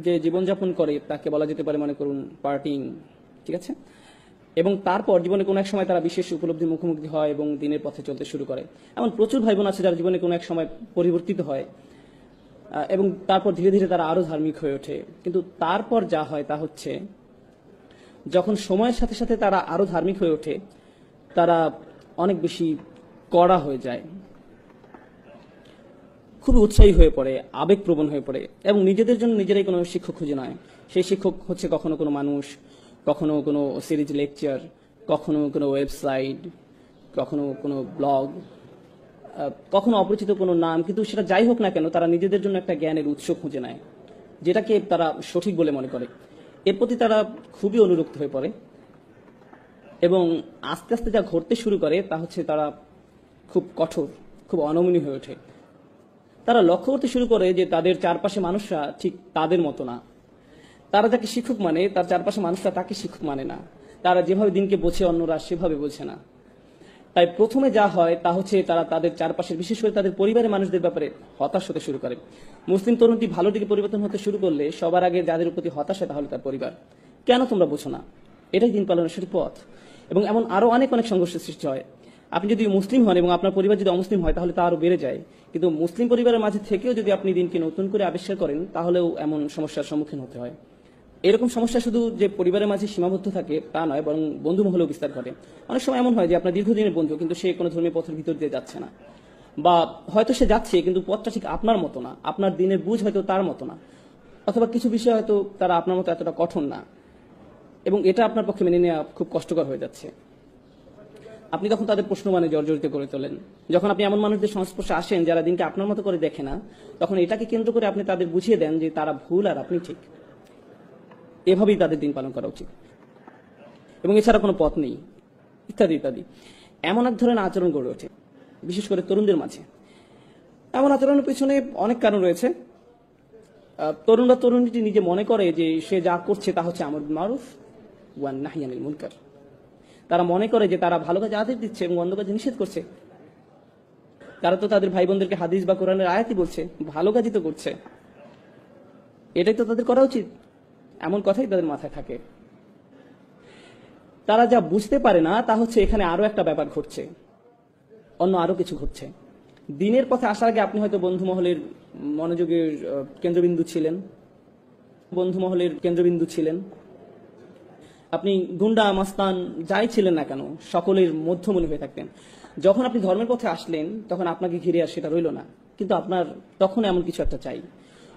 যে জীবনযাপন করে তাকে বলা যেতে পারে, মনে করুন পার্টিং, ঠিক আছে, এবং তারপর জীবনে কোনো এক সময় তারা বিশেষ উপলব্ধির মুখোমুখি হয় এবং দিনের পথে চলতে শুরু করে। এমন প্রচুর ভাই বোন আছে যারা জীবনে কোনো এক সময় পরিবর্তিত হয় এবং তারপর ধীরে ধীরে তারা আরো ধার্মিক হয়ে ওঠে। কিন্তু তারপর যা হয় তা হচ্ছে যখন সময়ের সাথে সাথে তারা আরো ধার্মিক হয়ে ওঠে, তারা অনেক বেশি কড়া হয়ে যায়, খুবই উৎসাহী হয়ে পড়ে, আবেগপ্রবণ হয়ে পড়ে এবং নিজেদের জন্য নিজেরাই কোনো শিক্ষক খুঁজে নেয়। সেই শিক্ষক হচ্ছে কখনো কোনো মানুষ, কখনো কোনো সিরিজ লেকচার, কখনো কোনো ওয়েবসাইট, কখনো কোনো ব্লগ, কখনো অপরিচিত কোনো নাম। কিন্তু সেটা যাই হোক না কেন, তারা নিজেদের জন্য একটা জ্ঞানের উৎস খুঁজে নেয়, যেটাকে তারা সঠিক বলে মনে করে। এর প্রতি তারা খুবই অনুরক্ত হয়ে পড়ে এবং আস্তে আস্তে যা ঘটতে শুরু করে তা হচ্ছে তারা খুব কঠোর, খুব অনমনীয় হয়ে ওঠে। তারা লক্ষ্য করতে শুরু করে যে তাদের চারপাশে মানুষরা ঠিক তাদের মতো না। তারা যাকে শিক্ষক মানে, তার চারপাশে মানুষরা তাকে শিক্ষক মানে না। তারা যেভাবে দিনকে বোঝে, অন্যরা সেভাবে বোঝে না। তাই প্রথমে যা হয় তা হচ্ছে তারা তাদের চারপাশের, বিশেষ করে তাদের পরিবারের মানুষদের ব্যাপারে হতাশ হতে শুরু করে। মুসলিম তরুণটি ভালো দিকে পরিবর্তন হতে শুরু করলে সবার আগে যাদের প্রতি হতাশ হয় তাহলে তার পরিবার। কেন তোমরা বোঝো না? এটাই দিন পালনের সঠিক পথ। এবং এমন আরো অনেক অনেক সংঘর্ষের সৃষ্টি হয়। আপনি যদি মুসলিম হন এবং আপনার পরিবার যদি অমুসলিম হয় তাহলে তা আরো বেড়ে যায়। কিন্তু মুসলিম পরিবারের মাঝে থেকেও যদি আপনি দিনকে নতুন করে আবিষ্কার করেন তাহলেও এমন সমস্যার সম্মুখীন হতে হয়। এরকম সমস্যা শুধু যে পরিবারের মাঝে সীমাবদ্ধ থাকে তা নয়, বরং বন্ধু মহলেও বিস্তার ঘটে। অনেক সময় এমন হয় যে আপনার দীর্ঘদিনের বন্ধু, কিন্তু সে কোনো ধর্মীয় পথের ভিতর দিয়ে যাচ্ছে না, বা হয়তো সে যাচ্ছে কিন্তু পথটা ঠিক আপনার মতো না, আপনার দিনের বুঝ হয়তো তার মতো না, অথবা কিছু বিষয় হয়তো তারা আপনার মতো এতটা কঠোর না, এবং এটা আপনার পক্ষে মেনে নেওয়া খুব কষ্টকর হয়ে যাচ্ছে। আপনি তখন তাদের প্রশ্ন মানে জর্জরিত করে তোলেন। যখন আপনি এমন মানুষদের সংস্পর্শে আসেন যারা দিনকে আপনার মতো করে দেখে না, তখন এটাকে কেন্দ্র করে আপনি তাদের বুঝিয়ে দেন যে তারা ভুল আর আপনি ঠিক। এভাবেই তাদের দিন পালন করা উচিত এবং এছাড়া কোনো পথ নেই, ইত্যাদি ইত্যাদি। এমন এক ধরনের আচরণ গড়ে ওঠে বিশেষ করে তরুণদের মাঝে। এমন আচরণের পিছনে অনেক কারণ রয়েছে। তরুণরা তরুণীটি নিজে মনে করে যে সে যা করছে তা হচ্ছে আমর বিল মারুফ ওয়া নাহই আনিল মুনকার। তারা মনে করে যে তারা ভালো কাজে আদেশ দিচ্ছে এবং মন্দ কাজে নিষেধ করছে। তারা তো তাদের ভাই বোনদেরকে হাদিস বা কোরআনের আয়াতই বলছে, ভালো কাজই তো করছে, এটাই তো তাদের করা উচিত, এমন কথাই তাদের মাথায় থাকে। তারা যা বুঝতে পারে না তা হচ্ছে এখানে আরো একটা ব্যাপার ঘটছে, অন্য আরো কিছু ঘটছে। দিনের পথে আসার আগে আপনি হয়তো বন্ধু মহলের মনোযোগের কেন্দ্রবিন্দু ছিলেন, আপনি গুন্ডা মাস্তান যাই ছিলেন না কেন সকলের মধ্যমণি হয়ে থাকতেন। যখন আপনি ধর্মের পথে আসলেন তখন আপনাকে ঘিরে আর সেটা রইল না, কিন্তু আপনার তখন এমন কিছু একটা চাই।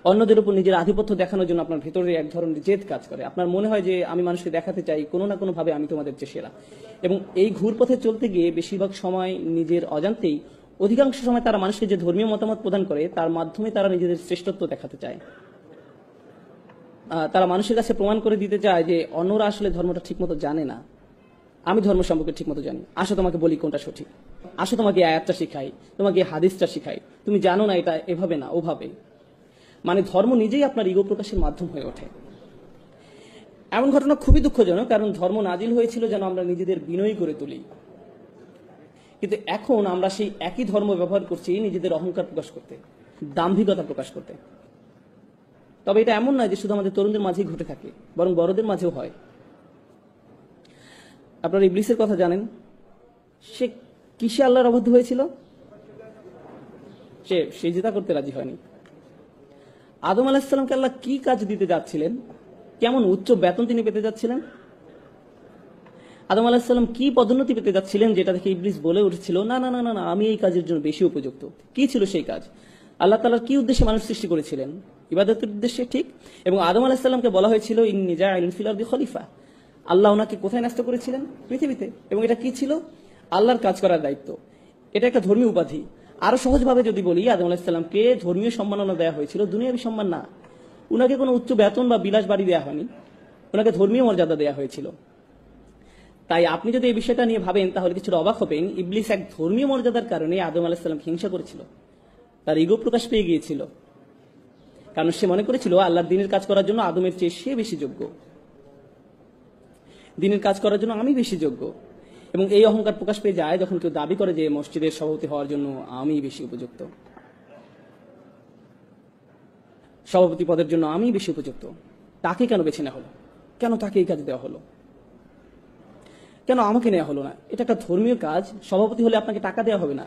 অন্যদের উপর নিজের আধিপত্য দেখানোর জন্য আপনার ভেতরে এক ধরনের জেদ কাজ করে। আপনার মনে হয় যে আমি মানুষকে দেখাতে চাই কোনো না কোনো ভাবে আমি তোমাদের চেয়ে সেরা। এবং এই ঘুরপথে চলতে গিয়ে বেশিরভাগ সময় নিজের অজান্তেই, অধিকাংশ সময় তারা মানুষকে যে ধর্মীয় মতামত প্রদান করে তার মাধ্যমে তারা নিজেদের শ্রেষ্ঠত্ব দেখাতে চায়। তারা মানুষের কাছে প্রমাণ করে দিতে চায় যে অন্যরা আসলে ধর্মটা ঠিকমতো জানে না, আমি ধর্ম সম্পর্কে ঠিকমতো জানি। আসো তোমাকে বলি কোনটা সঠিক, আসো তোমাকে আয়াতটা শিখাই, তোমাকে হাদিসটা শিখাই, তুমি জানো না এটা এভাবে না ওভাবে। মানে ধর্ম নিজেই আপনার ইগো প্রকাশের মাধ্যম হয়ে ওঠে। এমন ঘটনা খুবই দুঃখজনক, কারণ ধর্ম নাজিল হয়েছিল যেন আমরা নিজেদের বিনয়ী করে তুলি, কিন্তু এখন আমরা সেই একই ধর্ম ব্যবহার করছি নিজেদের অহংকার প্রকাশ করতে, দাম্ভিকতা প্রকাশ করতে। তবে এটা এমন নয় যে শুধু আমাদের তরুণদের মাঝেই ঘটে থাকে, বরং বড়দের মাঝেও হয়। আপনারা ইবলিসের কথা জানেন, সে কিসে আল্লাহর অবাধ্য হয়েছিল? সে সিজদা করতে রাজি হয়নি। আদম আলাইহিস সালামকে আল্লাহ কি কাজ দিতে যাচ্ছিলেন, কেমন উচ্চ বেতন তিনি পেতে যাচ্ছিলেন, আদম আলাইহিস সালাম কি পদোন্নতি পেতে যাচ্ছিলেন, যেটা দেখে ইবলিস বলে উঠেছিল না না না না আমি এই কাজের জন্য বেশি উপযুক্ত। কি ছিল সেই কাজ? আল্লাহ তাআলা কি উদ্দেশ্যে মানুষ সৃষ্টি করেছিলেন? ইবাদতের উদ্দেশ্যে, ঠিক। এবং আদম আলাইহিস সালামকে বলা হয়েছিল ইন্নী জাইলুন ফিল আরদি খলিফা। আল্লাহ ওনাকে কোথায় ন্যস্ত করেছিলেন? পৃথিবীতে। এবং এটা কি ছিল? আল্লাহর কাজ করার দায়িত্ব। এটা একটা ধর্মীয় উপাধি। আরো সহজভাবে যদি বলি, আদম আলাইহিস সালামকে ধর্মীয় সম্মাননা দেওয়া হয়েছিল, দুনিয়াবী সম্মান না। উনাকে কোনো উচ্চ বেতন বা বিলাস বাড়ি দেওয়া হয়নি, ওনাকে ধর্মীয় মর্যাদা দেওয়া হয়েছিল। তাই আপনি যদি এই বিষয়টা নিয়ে ভাবেন তাহলে কিছুটা অবাক হবেন। ইবলিস এক ধর্মীয় মর্যাদার কারণে আদম আলাইহিস সালামকে হিংসা করেছিল, তার ইগো প্রকাশ পেয়ে গিয়েছিল, কারণ সে মনে করেছিল আল্লাহর দিনের কাজ করার জন্য আদমের চেয়ে সে বেশি যোগ্য, দিনের কাজ করার জন্য আমি বেশি যোগ্য। এবং এই অহংকার প্রকাশ পেয়ে যায় যখন কেউ দাবি করে যে মসজিদের সভাপতি হওয়ার জন্য আমি বেশি উপযুক্ত, সভাপতি পদের জন্য আমি বেশি উপযুক্ত। তাকে কেন বেছে নেওয়া হলো? কেন তাকে এই কাজ দেওয়া হলো? কেন আমাকে নেওয়া হলো না? এটা একটা ধর্মীয় কাজ। সভাপতি হলে আপনাকে টাকা দেওয়া হবে না,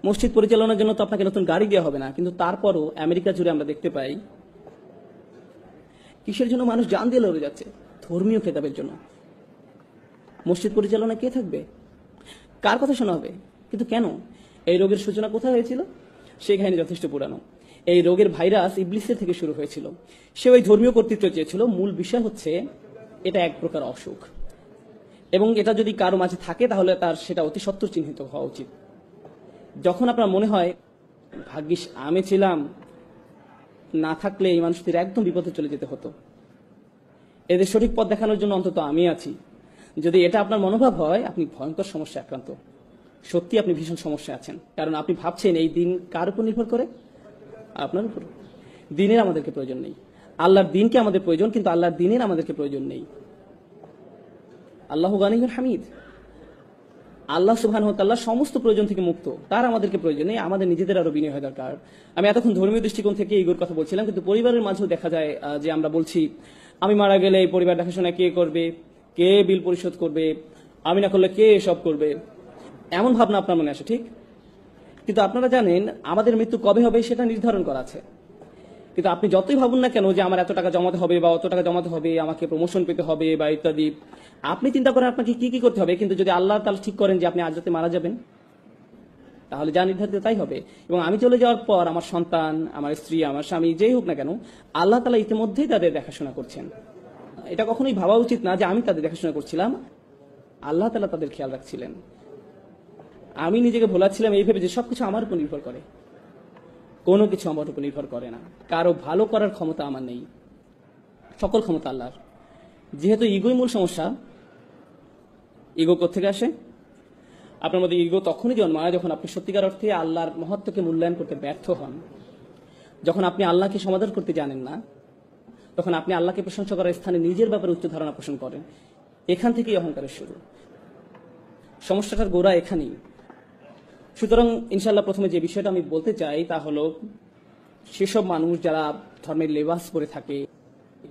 মসজিদ পরিচালনার জন্য তো আপনাকে নতুন গাড়ি দেওয়া হবে না। কিন্তু তারপরও আমেরিকা জুড়ে আমরা দেখতে পাই কিসের জন্য মানুষ জান দিয়ে লড়ে যাচ্ছে। ধর্মীয় খেতাবের জন্য। মসজিদ পরিচালনা কে থাকবে? কার কথা শোনা হবে? কিন্তু কেন? এই রোগের সূচনা কোথায় হয়েছিল? সেই কাহিনী যথেষ্ট পুরানো। এই রোগের ভাইরাস ইবলিসের থেকে শুরু হয়েছিল। সে ওই ধর্মীয় কর্তৃত্ব চেয়েছিল। মূল বিষয় হচ্ছে এটা এক প্রকার অসুখ, এবং এটা যদি কারো মাঝে থাকে তাহলে তার সেটা অতি সত্বর চিহ্নিত হওয়া উচিত। যখন আপনার মনে হয় ভাগ্যিস আমি ছিলাম, না থাকলে এই মানুষটির একদম বিপদে চলে যেতে হতো, এদের সঠিক পথ দেখানোর জন্য অন্তত আমি আছি, যদি এটা আপনার মনোভাব হয়, আপনি ভয়ঙ্কর সমস্যা আক্রান্ত। সত্যি আপনি ভীষণ সমস্যায় আছেন, কারণ আপনি ভাবছেন এই দিন কার উপর নির্ভর করে? আপনার উপর। দিনের আমাদেরকে প্রয়োজন নেই। আল্লাহর দিনকে আমাদের প্রয়োজন, কিন্তু আল্লাহর দিনের আমাদেরকে প্রয়োজন নেই। আল্লাহু গানিয়ুন হামিদ। আল্লাহ সুবহানাহু ওয়া তাআলা সমস্ত প্রয়োজন থেকে মুক্ত, তার আমাদেরকে প্রয়োজন নেই। আমাদের নিজেদের আরো বিনয় হওয়া দরকার। আমি এতক্ষণ ধর্মীয় দৃষ্টিকোণ থেকে ইগোর কথা বলছিলাম, কিন্তু পরিবারের মাঝেও দেখা যায় যে আমরা বলছি আমি মারা গেলে এই পরিবার দেখাশোনা কে করবে, কে বিল পরিশোধ করবে, আমি না করলে কে এসব করবে, এমন ভাবনা আপনার মনে আসে, ঠিক? কিন্তু আপনারা জানেন আমাদের মৃত্যু কবে হবে সেটা নির্ধারণ করা আছে। কিন্তু আপনি যতই ভাবুন না কেন যে আমার এত টাকা জমাতে হবে বা অত টাকা জমাতে হবে, আমাকে প্রমোশন পেতে হবে বা ইত্যাদি, আপনি চিন্তা করেন আপনাকে কি কি করতে হবে, কিন্তু যদি আল্লাহ তাআলা ঠিক করেন যে আপনি আজ রাতে মারা যাবেন, তাহলে যা নির্ধারিত তাই হবে। এবং আমি চলে যাওয়ার পর আমার সন্তান, আমার স্ত্রী, আমার স্বামী, যেই হোক না কেন, আল্লাহ তাআলা ইতিমধ্যেই তাদের দেখাশোনা করছেন। এটা কখনোই ভাবা উচিত না যে আমি তাদের দেখাশোনা করছিলাম, আল্লাহ তাআলা তাদের খেয়াল রাখছিলেন। আমি নিজেকে ভোলাচ্ছিলাম এই ভেবে যে সবকিছু আমার উপর নির্ভর করে। কোনো কিছু আমার উপর নির্ভর করে না। কারো ভালো করার ক্ষমতা আমার নেই, সকল ক্ষমতা আল্লাহর। যেহেতু ইগোই মূল সমস্যা, ইগো কোত্থেকে আসে? আপনার মধ্যে ইগো তখনই জন্মায় যখন আপনি সত্যিকার অর্থে আল্লাহর মহত্বকে মূল্যায়ন করতে ব্যর্থ হন, যখন আপনি আল্লাহকে সমাদর করতে জানেন না, তখন আপনি আল্লাহকে প্রশংসা করার স্থানে নিজের ব্যাপারে উচ্চ ধারণা পোষণ করেন। এখান থেকেই অহংকারের শুরু। সমস্যাটার গোড়া এখানেই। সুতরাং ইনশাআল্লাহ প্রথমে যে বিষয়টা আমি বলতে চাই তা হলো, সেসব মানুষ যারা ধর্মের লেবাস পরে থাকে,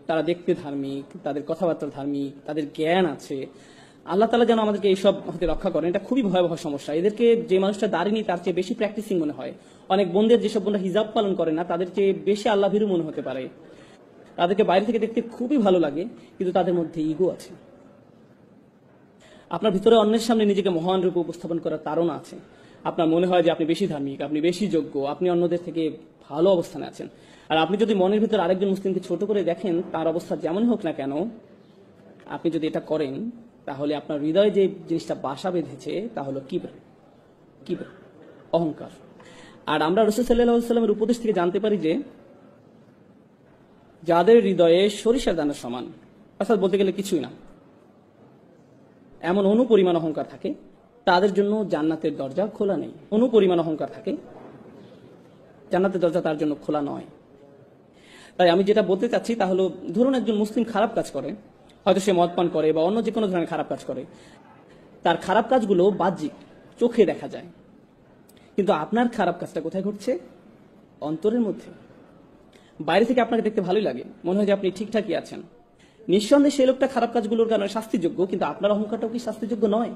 তারা দেখতে ধার্মিক, তাদের কথাবার্তা ধার্মিক, তাদের জ্ঞান আছে, আল্লাহ তাআলা যেন আমাদেরকে এইসব হতে রক্ষা করেন। এটা খুবই ভয়াবহ সমস্যা। এদেরকে যে মানুষটা দাঁড়িয়ে তার চেয়ে বেশি প্র্যাকটিসিং মনে হয়। অনেক বোনদের, যেসব বোনরা হিজাব পালন করে না, তাদের চেয়ে বেশি আল্লাহ ভীরু মনে হতে পারে। তাদেরকে বাইরে থেকে দেখতে খুবই ভালো লাগে, কিন্তু তাদের মধ্যে ইগো আছে। আপনার ভিতরে অন্যের সামনে নিজেকে মহান রূপে উপস্থাপন করার তাড়না আছে। আপনার মনে হয় যে আপনি বেশি ধার্মিক, আপনি বেশি যোগ্য, আপনি অন্যদের থেকে ভালো অবস্থানে আছেন। আর আপনি যদি মনের ভিতরে আরেকজন মুসলিমকে ছোট করে দেখেন, তার অবস্থা যেমন হোক না কেন, আপনি যদি এটা করেন, তাহলে আপনার হৃদয়ে যে জিনিসটা বাসা বেঁধেছে তা হলো কিবর, অহংকার। আর আমরা রাসূল সাল্লাল্লাহু আলাইহি ওয়াসাল্লামের উপদেশ থেকে জানতে পারি যে যাদের হৃদয়ে সরিষার দানার সমান, অর্থাৎ বলতে গেলে কিছুই না, এমন অনুপরিমাণ অহংকার থাকে, তাদের জন্য জান্নাতের দরজা খোলা নেই। অনুপরিমাণ অহংকার থাকে, জান্নাতের দরজা তার জন্য খোলা নয়। তাই আমি যেটা বলতে চাচ্ছি তা হলো, ধরুন একজন মুসলিম খারাপ কাজ করে, হয়তো সে মদ পান করে বা অন্য যে কোনো ধরনের খারাপ কাজ করে, তার খারাপ কাজগুলো বাহ্যিক, চোখে দেখা যায়, কিন্তু আপনার খারাপ কাজটা কোথায় ঘটছে? অন্তরের মধ্যে। বাইরে থেকে আপনাকে দেখতে ভালোই লাগে, মনে হয় যে আপনি ঠিকঠাকই আছেন। নিঃসন্দেহে সেই লোকটা খারাপ কাজগুলোর কারণে শাস্তিযোগ্য, কিন্তু আপনার অহংকারটাও কি শাস্তিযোগ্য নয়?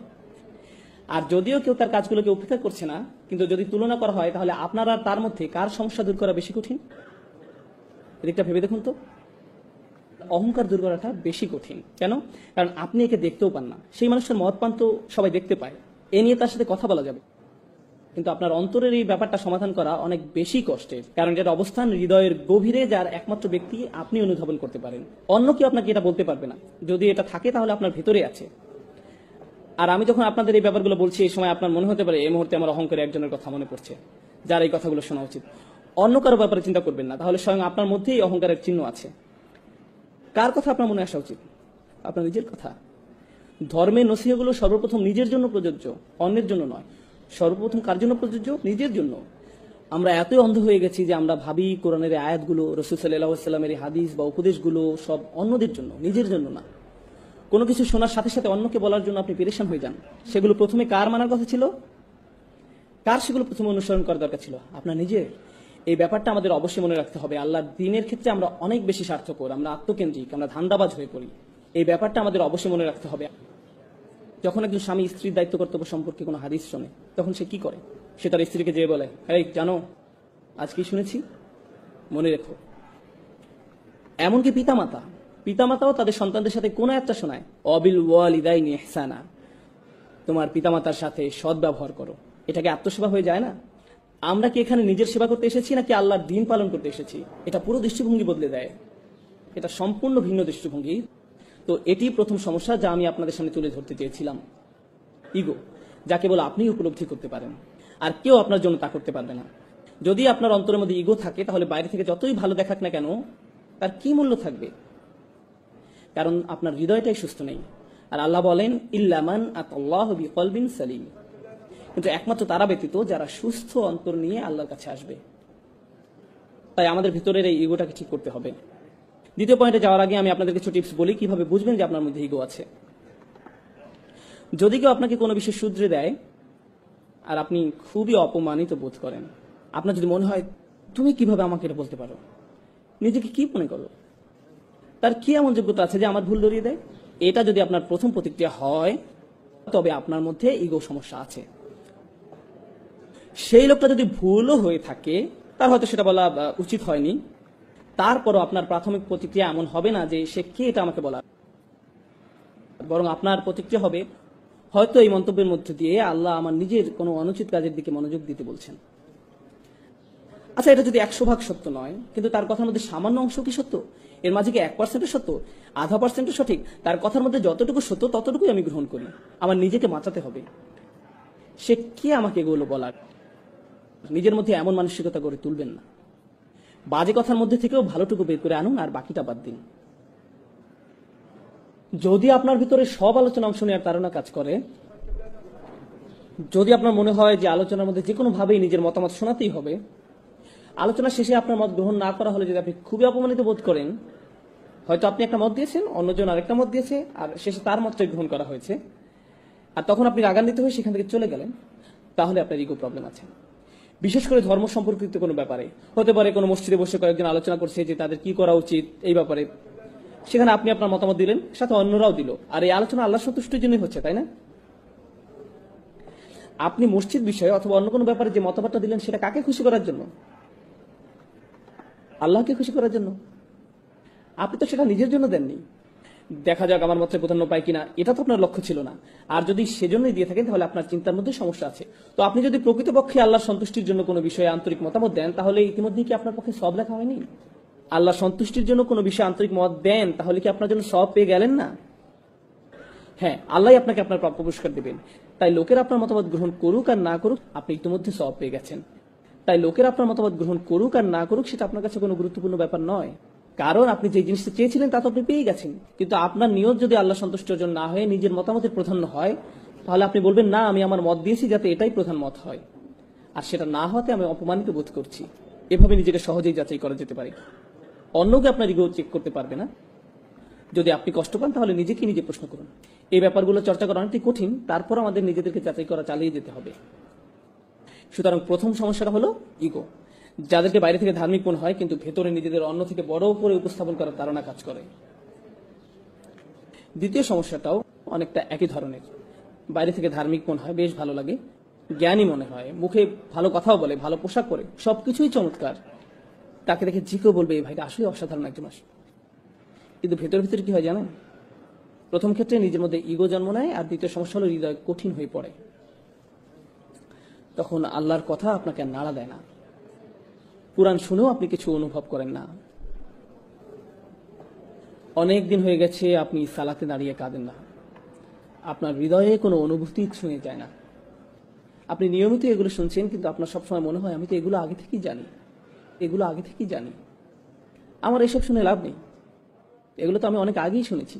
আর যদিও কেউ তার কাজগুলোকে উপেক্ষা করছে না, কিন্তু যদি তুলনা করা হয়, তাহলে আপনার আর তার মধ্যে কার সমস্যা দূর করা বেশি কঠিন? এদিকটা ভেবে দেখুন তো। অহংকার দূর করাটা বেশি কঠিন। কেন? কারণ আপনি একে দেখতেও পান না। সেই মানুষটার মদ পান তো সবাই দেখতে পায়, এ নিয়ে তার সাথে কথা বলা যাবে, কিন্তু আপনার অন্তরের এই ব্যাপারটা সমাধান করা অনেক বেশি কষ্টের। কারণ এটার অবস্থান হৃদয়ের গভীরে, যার একমাত্র ব্যক্তি আপনি অনুধাবন করতে পারেন। অন্য কেউ আপনাকে এটা বলতে পারবে না। যদি এটা থাকে তাহলে আপনার ভেতরে আছে। আর আমি যখন আপনাদের এই ব্যাপারগুলো বলছি, এই সময় আপনার মনে হতে পারে এই মুহূর্তে আমার অহংকারে একজনের কথা মনে পড়ছে, যার এই কথাগুলো শোনা উচিত। অন্য কারো ব্যাপারে চিন্তা করবেন না, তাহলে স্বয়ং আপনার মধ্যেই অহংকারের চিহ্ন আছে। কার কথা আপনার মনে আসা উচিত? আপনার নিজের কথা। ধর্মের নসিহতগুলো সর্বপ্রথম নিজের জন্য প্রযোজ্য, অন্যের জন্য নয়। সর্বপ্রথম কার জন্য প্রযোজ্য? নিজের জন্য। আমরা এতই অন্ধ হয়ে গেছি যে আমরা ভাবি কোরআনের এই আয়াতগুলো, রাসূল সাল্লাল্লাহু আলাইহি ওয়াসাল্লামের এই হাদিস বা উপদেশগুলো সব অন্যদের জন্য, নিজের জন্য না। কোনো কিছু শোনার সাথে সাথে অন্যকে বলার জন্য আপনি পেরেশান হয়ে যান। সেগুলো প্রথমে কার মানার কথা ছিল? কার সেগুলো প্রথমে অনুসরণ করার দরকার ছিল? আপনার নিজের। এই ব্যাপারটা আমাদের অবশ্যই মনে রাখতে হবে। আল্লাহর দ্বীনের ক্ষেত্রে আমরা অনেক বেশি স্বার্থপর, আমরা আত্মকেন্দ্রিক, আমরা ধান্দাবাজ হয়ে পড়ি। এই ব্যাপারটা আমাদের অবশ্যই মনে রাখতে হবে। যখন একজন স্বামী স্ত্রীর দায়িত্ব কর্তব্য সম্পর্কে কোনো হাদিস শোনে, তখন সে কি করে? সে তার স্ত্রীকে যেয়ে বলে, এই জানো আজ কি শুনেছি, মনে রেখো। এমনকি পিতামাতা, পিতামাতাও তাদের সন্তানদের সাথে কোন একটা শোনায়, অবিল ওয়ালিদাইনি ইহসানা, তোমার পিতামাতার সাথে সদ্ব্যবহার করো। এটাকে আত্মসেবা হয়ে যায় না? আমরা কি এখানে নিজের সেবা করতে এসেছি নাকি আল্লাহর দিন পালন করতে এসেছি? এটা পুরো দৃষ্টিভঙ্গি বদলে দেয়। এটা সম্পূর্ণ ভিন্ন দৃষ্টিভঙ্গি। তো এটি প্রথম সমস্যা যা আমি আপনাদের সামনে তুলে ধরতে চেয়েছিলাম, ইগো, যা কেবল আপনি উপলব্ধি করতে পারেন, আর কেউ আপনার জন্য তা করতে পারবে না। যদি আপনার অন্তরের মধ্যে ইগো থাকে, তাহলে বাইরে থেকে যতই ভালো দেখাক না কেন তার কি মূল্য থাকবে? কারণ আপনার হৃদয়টাই সুস্থ নেই। আর আল্লাহ বলেন, ইল্লামান আতাল্লাহু বিকলবিন সালিম, কিন্তু একমাত্র তারা ব্যতীত যারা সুস্থ অন্তর নিয়ে আল্লাহর কাছে আসবে। তাই আমাদের ভিতরের এই ইগোটাকে ঠিক করতে হবে। দ্বিতীয় পয়েন্টে যাওয়ার আগে আমি আপনাদের কিছু টিপস বলি কিভাবে বুঝবেন যে আপনার মধ্যে ইগো আছে। যদি কেউ আপনাকে কোনো বিষয় শুধরে দেয় আর আপনি খুবই অপমানিত বোধ করেন, আপনার যদি মনে হয় তুমি কিভাবে আমাকে এটা বলতে পারো, নিজেকে কি মনে করো, তার কি এমন যোগ্যতা আছে যে আমার ভুল ধরিয়ে দেয়, এটা যদি আপনার প্রথম প্রতিক্রিয়া হয়, তবে আপনার মধ্যে ইগো সমস্যা আছে। সেই লোকটা যদি ভুলও হয়ে থাকে, তার হয়তো সেটা বলা উচিত হয়নি, তারপরও আপনার প্রাথমিক প্রতিক্রিয়া এমন হবে না যে সে কে এটা আমাকে বলা, বরং আপনার প্রতিক্রিয়া হবে, হয়তো এই মন্তব্যের মধ্যে দিয়ে আল্লাহ আমার নিজের কোনো অনুচিত কাজের দিকে মনোযোগ দিতে বলছেন। আচ্ছা, এটা যদি 100% সত্য নয়, কিন্তু তার কথার মধ্যে সামান্য অংশ কি সত্য? এর মাঝে কি 1% সত্য, 0.5% সঠিক? তার কথার মধ্যে যতটুকু সত্য ততটুকুই আমি গ্রহণ করি। আমার নিজেকে বাঁচাতে হবে। সে কে আমাকে এগুলো বলার? নিজের মধ্যে এমন মানসিকতা গড়ে তুলবেন না। বাজে কথার মধ্যে থেকেও ভালোটুকু বের করে আনুন, আর বাকিটা বাদ দিন। যদি আপনার ভিতরে সব আলোচনা অংশ নেওয়ার তাড়না কাজ করে, যদি আপনার মনে হয় যে আলোচনার মধ্যে যে কোনো ভাবেই নিজের মতামত শোনাতেই হবে, আলোচনা শেষে আপনার মত গ্রহণ না করা হলে যদি আপনি খুবই অপমানিত বোধ করেন, হয়তো আপনি একটা মত দিয়েছেন, অন্যজন আরেকটা মত দিয়েছে, আর শেষে তার মতটাই গ্রহণ করা হয়েছে, আর তখন আপনি রাগান্বিত হয়ে সেখান থেকে চলে গেলেন, তাহলে আপনার ইগো প্রবলেম আছে। বিশেষ করে ধর্ম সম্পর্কিত কোনো ব্যাপারে হতে পারে, কোনো মসজিদে বসে কয়েকজন আলোচনা করছে যে তাদের কি করা উচিত এই ব্যাপারে, সেখানে আপনি আপনার মতামত দিলেন, সাথে অন্যরাও দিল, আর এই আলোচনা আল্লাহ সন্তুষ্টির জন্যই হচ্ছে, তাই না? আপনি মসজিদ বিষয়ে অথবা অন্য কোনো ব্যাপারে যে মতবাদটা দিলেন, সেটা কাকে খুশি করার জন্য? আল্লাহকে খুশি করার জন্য। আপনি তো সেটা নিজের জন্য দেননি। দেখা যাক আমার মতে প্রাধান্য পায় কিনা, এটা তো আপনার লক্ষ্য ছিল না। আর যদি সেজন্যই দিয়ে থাকেন, তাহলে আপনার চিন্তার মধ্যে সমস্যা আছে। তো আপনি যদি প্রকৃতপক্ষে আল্লাহর সন্তুষ্টির জন্য কোনো বিষয়ে আন্তরিক মতামত দেন, তাহলে ইতিমধ্যে কি আপনার পক্ষে সব লেখা হয়নি? আল্লাহর সন্তুষ্টির জন্য কোনো বিষয়ে আন্তরিক মত দেন, তাহলে কি আপনার জন্য সব পেয়ে গেলেন না? হ্যাঁ, আল্লাহ আপনাকে আপনার প্রাপ্য পুরস্কার দেবেন। তাই লোকের আপনার মতামত গ্রহণ করুক আর না করুক, আপনি ইতিমধ্যে সব পেয়ে গেছেন। তাই লোকের আপনার মতামত গ্রহণ করুক আর না করুক, সেটা আপনার কাছে কোনো গুরুত্বপূর্ণ ব্যাপার নয়। কারণ আপনি যে জিনিসটা চেয়েছিলেন তা তো আপনি পেয়ে গেছেন। কিন্তু আপনার নিয়ত যদি আল্লাহ সন্তুষ্ট অর্জন না হয়ে নিজের মতামতের প্রাধান্য হয়, তাহলে আপনি বলবেন, না, আমি আমার মত দিয়েছি যাতে এটাই প্রধান মত হয়, আর সেটা না হতে আমি অপমানিত বোধ করছি। এভাবে নিজেকে সহজেই যাচাই করা যেতে পারে। অন্যকে আপনার ইগো চেক করতে পারবে না। যদি আপনি কষ্ট পান, তাহলে নিজেকে নিজে প্রশ্ন করুন। এই ব্যাপারগুলো চর্চা করা অনেকটাই কঠিন, তারপর আমাদের নিজেদেরকে যাচাই করা চালিয়ে যেতে হবে। সুতরাং প্রথম সমস্যাটা হলো ইগো, যাদেরকে বাইরে থেকে ধার্মিক মনে হয়, কিন্তু ভেতরে নিজেদের অন্য থেকে বড় করে উপস্থাপন করার ধারণা কাজ করে। দ্বিতীয় সমস্যাটাও অনেকটা একই ধরনের। বাইরে থেকে ধার্মিক মনে হয়, বেশ ভালো লাগে, জ্ঞানী মনে হয়, মুখে ভালো কথাও বলে, ভালো পোশাক পরে, সবকিছুই চমৎকার, তাকে দেখে যে কেউ বলবে এই ভাইটা আসলে অসাধারণ একজন মানুষ। কিন্তু ভেতর ভিতরে কি হয় জানেন? প্রথম ক্ষেত্রে নিজের মধ্যে ইগো জন্ম নেয়, আর দ্বিতীয় সমস্যা হলো হৃদয় কঠিন হয়ে পড়ে। তখন আল্লাহর কথা আপনাকে আর নাড়া দেয় না, কুরআন শুনেও আপনি কিছু অনুভব করেন না। অনেক দিন হয়ে গেছে আপনি সালাতে দাঁড়িয়ে কাঁদেন না, আপনার হৃদয়ে কোনো অনুভূতি ছুঁয়ে যায় না। আপনি নিয়মিত এগুলো শুনছেন, কিন্তু আপনার সবসময় মনে হয় আমি তো এগুলো আগে থেকেই জানি, আমার এসব শুনে লাভ নেই, এগুলো তো আমি অনেক আগেই শুনেছি,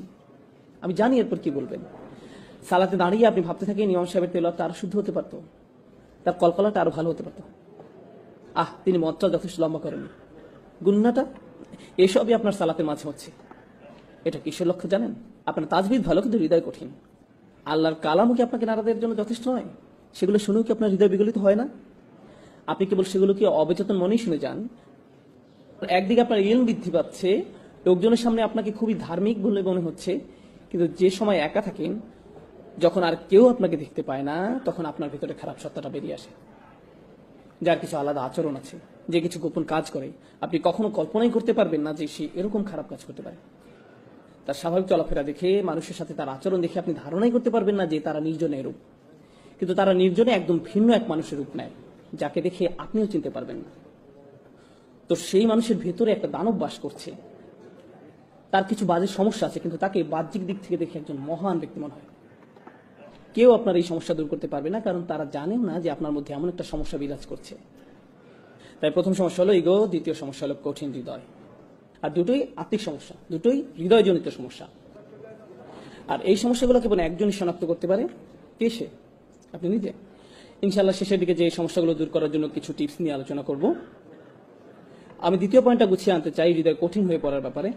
আমি জানি এরপর কি বলবেন। সালাতে দাঁড়িয়ে আপনি ভাবতে থাকেন ইমাম সাহেবের তেলাওয়াতটা আরো শুদ্ধ হতে পারতো, তার কলকলাটা আরো ভালো হতে পারতো, তিনি মতটা যথেষ্ট লম্বা করেননি, গুন্নাটা, এসবই আপনার সালাতের মাঝে হচ্ছে। এটা কিসের লক্ষ্য জানেন? আপনার তাজবিদ ভালো, কিন্তু হৃদয় কঠিন। আল্লাহর কালামও কি আপনাকে নাড়া দেওয়ার জন্য যথেষ্ট নয়? সেগুলো শুনেও কি আপনার হৃদয় বিগলিত হয় না? আপনি কেবল সেগুলোকে অবচেতন মনেই শুনে যান। একদিকে আপনার ইলম বৃদ্ধি পাচ্ছে, লোকজনের সামনে আপনাকে খুবই ধার্মিক বলে মনে হচ্ছে, কিন্তু যে সময় একা থাকেন, যখন আর কেউ আপনাকে দেখতে পায় না, তখন আপনার ভিতরে খারাপ সত্তাটা বেরিয়ে আসে, যার কিছু আলাদা আচরণ আছে, যে কিছু গোপন কাজ করে, আপনি কখনো কল্পনাই করতে পারবেন না যে সে এরকম খারাপ কাজ করতে পারে। তার স্বাভাবিক চলাফেরা দেখে, মানুষের সাথে তার আচরণ দেখে আপনি ধারণাই করতে পারবেন না যে তারা নির্জনে এরূপ। কিন্তু তারা নির্জনে একদম ভিন্ন এক মানুষের রূপ নেয়, যাকে দেখে আপনিও চিনতে পারবেন না। তো সেই মানুষের ভেতরে একটা দানব বাস করছে, তার কিছু বাজে সমস্যা আছে, কিন্তু তাকে বাহ্যিক দিক থেকে দেখে একজন মহান ব্যক্তি মনে হয়। কেউ আপনার এই সমস্যা দূর করতে পারবে না, কারণ তারা জানেও না যে আপনার মধ্যে এমন একটা সমস্যা বিরাজ করছে। তাই প্রথম সমস্যা হলো ইগো, দ্বিতীয় সমস্যা হলো কঠিন হৃদয়। আর দুটোই আত্মিক সমস্যা, দুটোই হৃদয়জনিত সমস্যা। আর এই সমস্যাগুলো কেবল একজনই শনাক্ত করতে পারে। কে সে? আপনি নিজে। ইনশাআল্লাহ শেষের দিকে যে এই সমস্যাগুলো দূর করার জন্য কিছু টিপস নিয়ে আলোচনা করব। আমি দ্বিতীয় পয়েন্টটা গুছিয়ে আনতে চাই, হৃদয় কঠিন হয়ে পড়ার ব্যাপারে।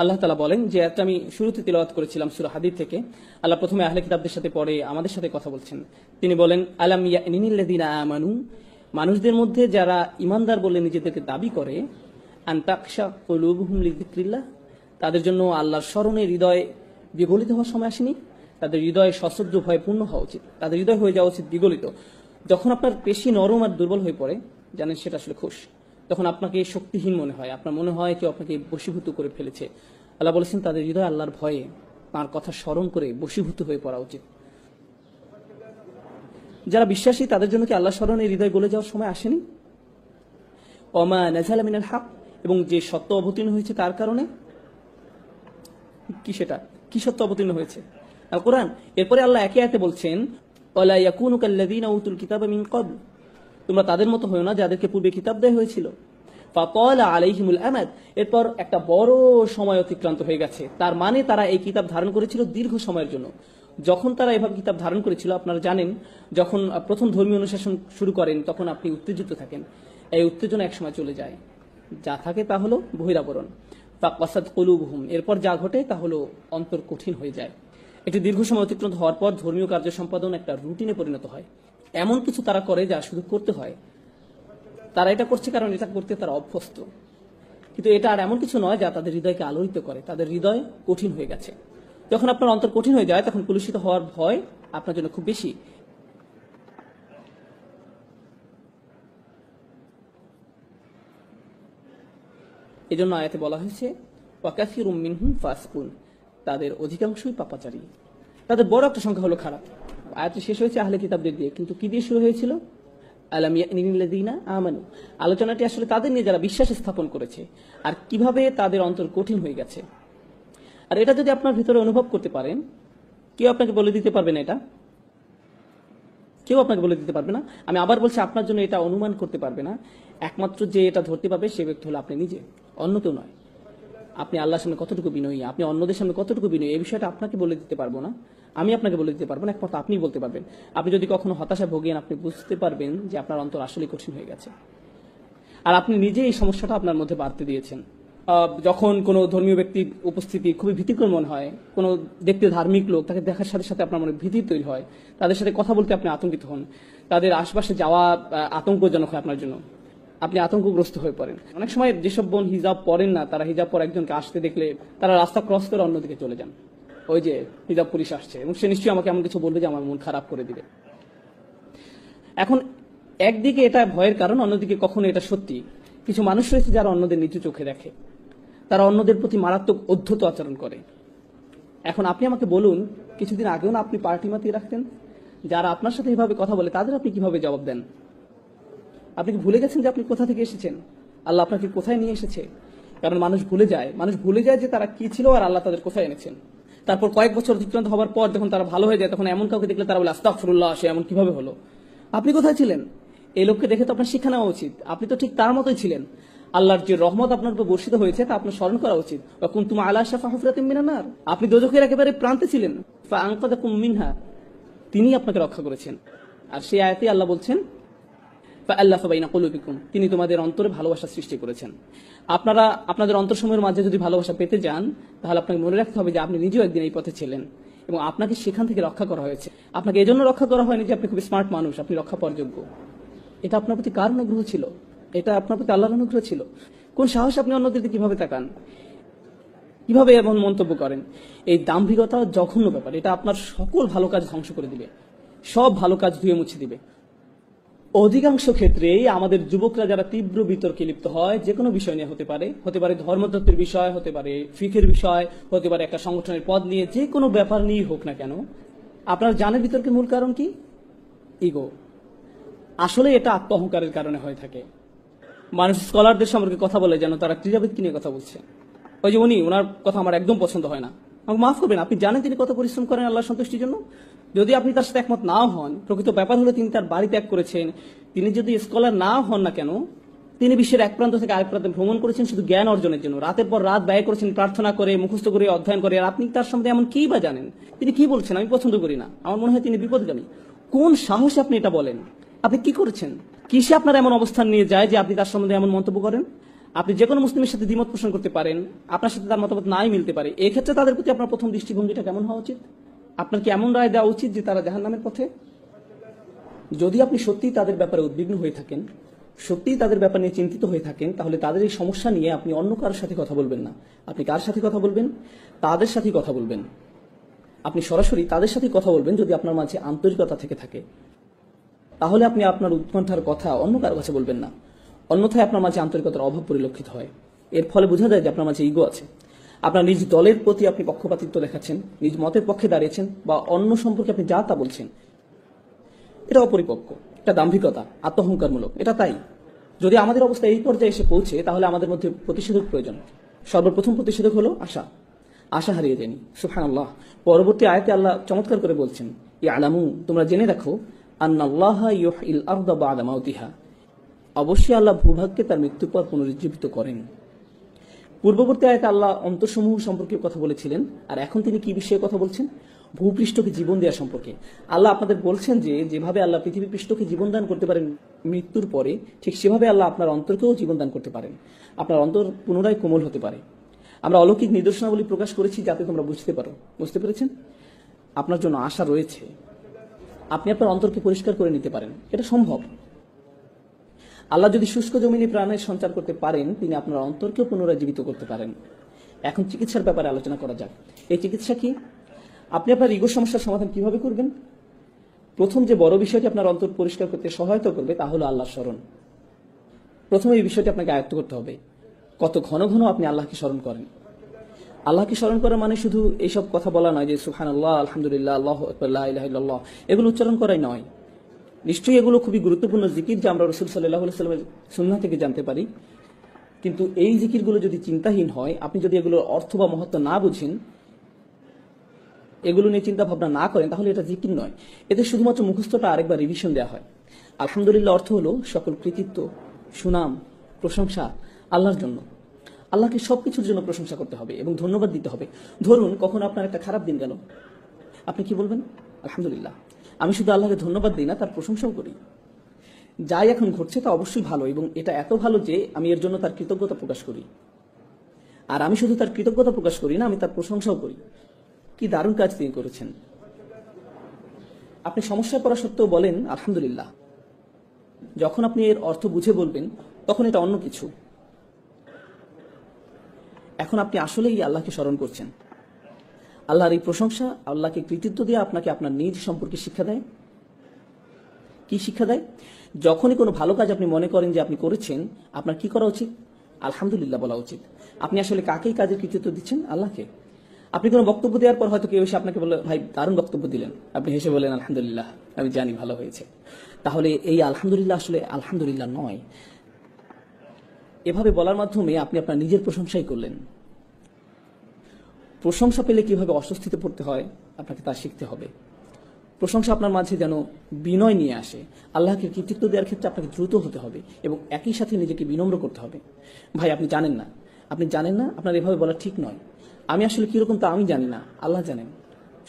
আল্লাহ তাআলা বলেন, যে একটা আমি শুরুতে তিলাওয়াত করেছিলাম সূরা হাদীদ থেকে। আল্লাহ প্রথমে আহলে কিতাবদের সাথে পড়ে আমাদের সাথে কথা বলছেন। তিনি বলেন, আলাম ইয়ানিল্লাযিনা আমানু, মানুষদের মধ্যে যারা ইমানদার বলে নিজেদেরকে দাবি করে, আন তাকশা কুলুবুহুম লিযিকরিল্লাহ, তাদের জন্য আল্লাহর স্মরণে হৃদয় বিগলিত হওয়ার সময় আসেনি। তাদের হৃদয় সশ্রদ্ধ ভয়ে পূর্ণ হওয়া উচিত, তাদের হৃদয় হয়ে যাওয়া উচিত বিগলিত। যখন আপনার পেশি নরম আর দুর্বল হয়ে পড়ে, জানেন সেটা আসলে খুশ, তখন আপনাকে শক্তিহীন মনে হয়, আপনার মনে হয় কেউ আপনাকে বশীভূত করে ফেলেছে। আল্লাহ বলেছেন তাদের হৃদয় আল্লাহর ভয়ে, তার কথা স্মরণ করে বশীভূত হয়ে পড়া উচিত। যারা বিশ্বাসী তাদের জন্য কি আল্লাহ স্মরণে হৃদয় গলে যাওয়ার সময় আসেনি? ওমা নাযালা মিনাল হক, এবং যে সত্য অবতীর্ণ হয়েছে তার কারণে। কি সেটা? কি সত্য অবতীর্ণ হয়েছে? আল কোরআন। এরপরে আল্লাহ একই আয়াতে বলছেন, ওয়ালা ইয়াকুনু কাল্লাযীনা উতুল কিতাবা মিন ক্বাবল, তোমরা তাদের মতো হয়ো না যাদেরকে পূর্বে কিতাব দেয়া হয়েছিল। ফাতালা আলাইহিমুল আমাদ, এরপর একটা বড় সময় অতিক্রান্ত হয়ে গেছে। তার মানে তারা এই কিতাব ধারণ করেছিল দীর্ঘ সময়ের জন্য। যখন তারা এভাবে কিতাব ধারণ করেছিল, আপনারা জানেন যখন প্রথম ধর্মীয় অনুশাসন শুরু করেন তখন আপনি উত্তেজিত থাকেন। এই উত্তেজনা একসময় চলে যায়, যা থাকে তা হলো বহিরাবরণ। ফাকাসাদ কুলুবুহুম, এরপর যা ঘটে তা হলো অন্তর কঠিন হয়ে যায়। একটি দীর্ঘ সময় অতিক্রান্ত হওয়ার পর ধর্মীয় কার্য সম্পাদন একটা রুটিনে পরিণত হয়। এমন কিছু তারা করে যা শুধু করতে হয়, তারা এটা করছে কারণ এটা করতে তারা অভ্যস্ত। কিন্তু এটা আর এমন কিছু নয় যা তাদের হৃদয়কে আলোড়িত করে। তাদের হৃদয় কঠিন হয়ে গেছে। যখন আপনার অন্তর কঠিন হয়ে যায়, তখন কলুষিত হওয়ার ভয় আপনার জন্য খুব বেশি। এই জন্য আয়াতে বলা হয়েছে, ওয়াকাসিরুম মিনহুম ফাসিকুন, তাদের অধিকাংশই পাপাচারী। তাদের বড় একটা সংখ্যা হলো খারাপ। আয়াতটি শেষ হয়েছে আহলে কিতাবদের দিয়ে, কিন্তু কি দিয়ে শুরু হয়েছিল? আলাম ইয়ানিল্লাযিনা আমানু। আলোচনাটি আসলে তাদের নিয়ে যারা বিশ্বাস স্থাপন করেছে, আর কিভাবে তাদের অন্তর কঠিন হয়ে গেছে। আর এটা যদি আপনার ভিতরে অনুভব করতে পারেন, কেউ আপনাকে বলে দিতে পারবে না, এটা কেউ আপনাকে বলে দিতে পারবে না। আমি আবার বলছি, আপনার জন্য এটা অনুমান করতে পারবে না। একমাত্র যে এটা ধরতে পারবে সে ব্যক্তি হলো আপনি নিজে, অন্য কেউ নয়। আপনি আল্লাহর সামনে কতটুকু বিনয়ী, আপনি অন্যদের সামনে কতটুকু বিনয়ী, এই বিষয়টা আপনাকে বলে দিতে পারবো না, আমি আপনাকে বলে দিতে পারবো না। একমাত্র আপনি বলতে পারবেন। আপনি যদি কখনো হতাশা ভোগেন, আপনি বুঝতে পারবেন যে আপনার অন্তর আসলে কঠিন হয়ে গেছে, আর আপনি নিজে এই সমস্যাটা আপনার মধ্যে বাড়তে দিয়েছেন। যখন কোনো ধর্মীয় ব্যক্তির উপস্থিতি খুবই ভীতিকর মনে হয়, কোনো দেখতে ধার্মিক লোক, তাকে দেখার সাথে সাথে আপনার মনে ভীতি তৈরি হয়, তাদের সাথে কথা বলতে আপনি আতঙ্কিত হন, তাদের আশপাশে যাওয়া আতঙ্কজনক হয় আপনার জন্য, আপনি আতঙ্কগ্রস্ত হয়ে পড়েন। অনেক সময় যেসব বোন হিজাব পরেন না, তারা হিজাব পর একজনকে আসতে দেখলে তারা রাস্তা ক্রস করে অন্যদিকে চলে যান। ওই যে হিজাব পুলিশ আসছে, এবং সে নিশ্চয়ই আমাকে এমন কিছু বলবে যে আমার মন খারাপ করে দিবে। এখন একদিকে এটা ভয়ের কারণ, অন্যদিকে কখনো এটা সত্যি। কিছু মানুষ রয়েছে যারা অন্যদের নিচু চোখে দেখে, তারা অন্যদের প্রতি মারাত্মক অধ্যত আচরণ করে। এখন আপনি আমাকে বলুন, কিছুদিন আগেও না আপনি পার্টি মাতিয়ে রাখতেন? যারা আপনার সাথে এভাবে কথা বলে তাদের আপনি কিভাবে জবাব দেন? আপনি কি ভুলে গেছেন যে আপনি কোথা থেকে এসেছেন, আল্লাহ আপনাকে কোথায় নিয়ে এসেছে? কারণ মানুষ ভুলে যায় যে তারা কি ছিল আর আল্লাহ তাদের কোথায় এনেছেন। তারপর কয়েক বছর অতিক্রান্ত হওয়ার পর যখন তারা ভালো হয়ে যায়, তখন এমন কাউকে দেখলে তারা বলে আস্তাগফিরুল্লাহ, সে এমন কিভাবে হলো? আপনি কোথায় ছিলেন? এই লোককে দেখে তো আপনার শিক্ষা নেওয়া উচিত। আপনি তো ঠিক তার মতোই ছিলেন। আল্লাহর যে রহমত আপনার উপর বর্ষিত হয়েছে তা আপনার স্মরণ করা উচিত। কুনতুম আলা শাফা হুফরাতিন মিনান নার, আপনি দোজখের একেবারে প্রান্তে ছিলেন। ফাআনকাযাকুম মিনহা, তিনি আপনাকে রক্ষা করেছেন। আর সেই আয়াতে আল্লাহ বলছেন, ফাআল্লাফা বাইনা কুলুবিকুম, তিনি তোমাদের অন্তরে ভালোবাসা সৃষ্টি করেছেন। আপনারা আপনাদের অন্তরসমূহের মাঝে যদি ভালোবাসা পেতে যান, তাহলে আপনাকে মনে রাখতে হবে যে আপনি নিজেও একদিন এই পথে ছিলেন, এবং আপনাকে সেখান থেকে রক্ষা করা হয়েছে। আপনাকে এজন্য রক্ষা করা হয়নি যে আপনি খুব স্মার্ট মানুষ, আপনি রক্ষা পাওয়ার যোগ্য। এটা আপনার প্রতি কার অনুগ্রহ ছিল? এটা আপনার প্রতি আল্লাহর অনুগ্রহ ছিল। কোন সাহস আপনি অন্যদের দিকে কিভাবে তাকান, কিভাবে এমন মন্তব্য করেন? এই দাম্ভিকতা জঘন্য ব্যাপার। এটা আপনার সকল ভালো কাজ ধ্বংস করে দিবে, সব ভালো কাজ ধুয়ে মুছে দিবে। অধিকাংশ ক্ষেত্রেই আমাদের যুবকরা যারা তীব্র বিতর্কে লিপ্ত হয়, যে কোনো বিষয় নিয়ে হতে পারে ধর্মতত্ত্বের বিষয়, হতে পারে ফিকের বিষয়, হতে পারে একটা সংগঠনের পদ নিয়ে, যে কোনো ব্যাপার নিয়ে হোক না কেন, আপনারা জানেন বিতর্কের মূল কারণ কি? ইগো। আসলে এটা আত্ম অহংকারের কারণে হয়ে থাকে। মানুষ স্কলারদের সম্পর্কে কথা বলে যেন তারা ক্রীড়াবিদকে নিয়ে কথা বলছে। ওই যে ওনার কথা আমার একদম পছন্দ হয় না, আমাকে মাফ করবেন, আপনি জানেন তিনি কত পরিশ্রম করেন আল্লাহর সন্তুষ্টির জন্য। যদি আপনি তার সাথে একমত নাও হন, প্রকৃত ব্যাপার হলে তিনি তার বাড়ি ত্যাগ করেছেন। তিনি যদি স্কলার নাও হন না কেন, তিনি বিশ্বের এক প্রান্ত থেকে আরেক প্রান্তে ভ্রমণ করেছেন শুধু জ্ঞান অর্জনের জন্য। রাতের পর রাত ব্যয় করেছেন প্রার্থনা করে, মুখস্থ করে, অধ্যয়ন করে। আর আপনি তার সম্বন্ধে এমন কি বা জানেন? তিনি কি বলছেন আমি পছন্দ করি না, আমার মনে হয় তিনি বিপদগামী। কোন সাহসে আপনি এটা বলেন? আপনি কি করেছেন? কিসে আপনার এমন অবস্থান নিয়ে যায় যে আপনি তার সম্বন্ধে এমন মন্তব্য করেন? আপনি যে কোনো মুসলিমের সাথে দ্বিমত পোষণ করতে পারেন, আপনার সাথে তার মতামত নাই মিলতে পারে, এক্ষেত্রে তাদের প্রতি আপনার প্রথম দৃষ্টিভঙ্গিটা কেমন হওয়া উচিত? আপনার কি এমন রায় দেওয়া উচিত যে তারা জাহান্নামের পথে? যদি আপনি সত্যিই তাদের ব্যাপারে উদ্বিগ্ন হয়ে থাকেন, সত্যিই তাদের ব্যাপার নিয়ে চিন্তিত হয়ে থাকেন, তাহলে তাদের এই সমস্যা নিয়ে আপনি অন্য কারোর সাথে কথা বলবেন না। আপনি কার সাথে কথা বলবেন? তাদের সাথেই কথা বলবেন। আপনি সরাসরি তাদের সাথে কথা বলবেন যদি আপনার মাঝে আন্তরিকতা থেকে থাকে। তাহলে আপনি আপনার উৎকণ্ঠার কথা অন্য কারো কাছে বলবেন না। অন্যথায় আপনার মাঝে আন্তরিকতার অভাব পরিলক্ষিত হয়। এর ফলে বোঝা যায় যে আপনার মাঝে ইগো আছে। আপনার নিজ দলের প্রতি আপনি পক্ষপাতিত্ব দেখাচ্ছেন, নিজ মতের পক্ষে দাঁড়িয়েছেন, বা অন্য সম্পর্কে আপনি যা তা বলছেন। এটা অপরিপক্ক, এটা দাম্ভিকতা, আত্মহংকারমূলক। এটা তাই যদি আমাদের অবস্থা এই পর্যায়ে এসে পৌঁছে, তাহলে আমাদের মধ্যে প্রতিষেধক প্রয়োজন। সর্বপ্রথম প্রতিষেধক হলো আশা হারিয়ে যায়নি। সুবহানাল্লাহ। পরবর্তী আয়াতে আল্লাহ চমৎকার করে বলছেন, ইয়ালামু, তোমরা জেনে রাখো, আন্নাল্লাহা ইউহয়িল আরদা বা'দা মাউতিহা, অবশ্যই আল্লাহ ভূভাগকে তার মৃত্যুর পর পুনরুজ্জীবিত করেন। পূর্ববর্তী আয়াতে আল্লাহ অন্তঃসমূহ সম্পর্কে কথা বলেছিলেন, আর এখন তিনি কি বিষয়ে কথা বলছেন? ভূপৃষ্ঠকে জীবন দেওয়া সম্পর্কে। আল্লাহ আপনাদের বলছেন যে যেভাবে আল্লাহ পৃথিবী পৃষ্ঠকে জীবন দান করতে পারেন মৃত্যুর পরে, ঠিক সেভাবে আল্লাহ আপনার অন্তরকেও জীবন দান করতে পারেন। আপনার অন্তর পুনরায় কোমল হতে পারে। আমরা অলৌকিক নিদর্শনাবলী প্রকাশ করেছি যাতে তোমরা বুঝতে পারো। বুঝতে পেরেছেন? আপনার জন্য আশা রয়েছে। আপনি আপনার অন্তরকে পরিষ্কার করে নিতে পারেন, এটা সম্ভব। আল্লাহ যদি শুষ্ক জমিনে প্রাণের সঞ্চার করতে পারেন, তিনি আপনার অন্তরকেও পুনরায় জীবিত করতে পারেন। এখন চিকিৎসার ব্যাপারে আলোচনা করা যাক। এই চিকিৎসা কি? আপনি আপনার ইগো সমস্যার সমাধান কিভাবে করবেন? প্রথম যে বড় বিষয়টি আপনার অন্তর পরিষ্কার করতে সহায়তা করবে তা হলো আল্লাহর স্মরণ। প্রথমে এই বিষয়টি আপনাকে আয়ত্ত করতে হবে। কত ঘন ঘন আপনি আল্লাহকে স্মরণ করেন। আল্লাহকে স্মরণ করা মানে শুধু এইসব কথা বলা নয় যে সুবহানাল্লাহ, আলহামদুলিল্লাহ, আল্লাহু আকবার, লা ইলাহা ইল্লাল্লাহ, এগুলো উচ্চারণ করাই নয়। নিশ্চয়ই এগুলো খুবই গুরুত্বপূর্ণ জিকির, যা আমরা রাসূল সাল্লাল্লাহু আলাইহি ওয়াসাল্লামের সুন্নাহ থেকে জানতে পারি। কিন্তু এই জিকিরগুলো যদি চিন্তাহীন হয়, আপনি যদি এগুলোর অর্থ বা মহত্ব না বুঝেন, এগুলো নিয়ে চিন্তা ভাবনা না করেন, তাহলে এটা জিকির নয়। এতে শুধুমাত্র মুখস্থটা আরেকবার রিভিশন দেওয়া হয়। আলহামদুলিল্লাহ অর্থ হলো সকল কৃতিত্ব, সুনাম, প্রশংসা আল্লাহর জন্য। আল্লাহকে সবকিছুর জন্য প্রশংসা করতে হবে এবং ধন্যবাদ দিতে হবে। ধরুন কখনো আপনার একটা খারাপ দিন গেল, আপনি কি বলবেন? আলহামদুলিল্লাহ। আমি শুধু আল্লাহকে ধন্যবাদ দিই না, তার প্রশংসাও করি। যাই এখন ঘটছে তা অবশ্যই ভালো, এবং এটা এত ভালো যে আমি এর জন্য তার কৃতজ্ঞতা প্রকাশ করি। আর আমি শুধু তার কৃতজ্ঞতা প্রকাশ করি না, আমি তার প্রশংসাও করি। কি দারুণ কাজ তিনি করেছেন। আপনি সমস্যায় পড়া সত্ত্বেও বলেন আলহামদুলিল্লাহ। যখন আপনি এর অর্থ বুঝে বলবেন, তখন এটা অন্য কিছু। এখন আপনি আসলেই আল্লাহকে স্মরণ করছেন। আল্লাহর এই প্রশংসা, আল্লাহকে কৃতিত্ব দিয়ে আপনাকে আপনার নিজ সম্পর্কে শিক্ষা দেয়। কি শিক্ষা দেয়? যখনই কোনো ভালো কাজ আপনি মনে করেন যে আপনি করেছেন, আপনার কি করা উচিত? আলহামদুলিল্লাহ বলা উচিত। আপনি আসলে কাকেই কাজের কৃতিত্ব দিচ্ছেন? আল্লাহকে। আপনি কোনো বক্তব্য দেওয়ার পর হয়তো কেউ এসে আপনাকে বলে, ভাই দারুণ বক্তব্য দিলেন, আপনি হেসে বলেন আলহামদুলিল্লাহ, আমি জানি ভালো হয়েছে। তাহলে এই আলহামদুলিল্লাহ আসলে আলহামদুলিল্লাহ নয়। এভাবে বলার মাধ্যমে আপনি আপনার নিজের প্রশংসাই করলেন। প্রশংসা পেলে কিভাবে অস্বস্তিতে পড়তে হয় আপনাকে তা শিখতে হবে। প্রশংসা আপনার মাঝে যেন বিনয় নিয়ে আসে। আল্লাহকে কৃতিত্ব দেওয়ার ক্ষেত্রে আপনাকে দ্রুত হতে হবে এবং একই সাথে নিজেকে বিনম্র করতে হবে। ভাই আপনি জানেন না, আপনার এভাবে বলা ঠিক নয়। আমি আসলে কিরকম তা আমি জানি না, আল্লাহ জানেন,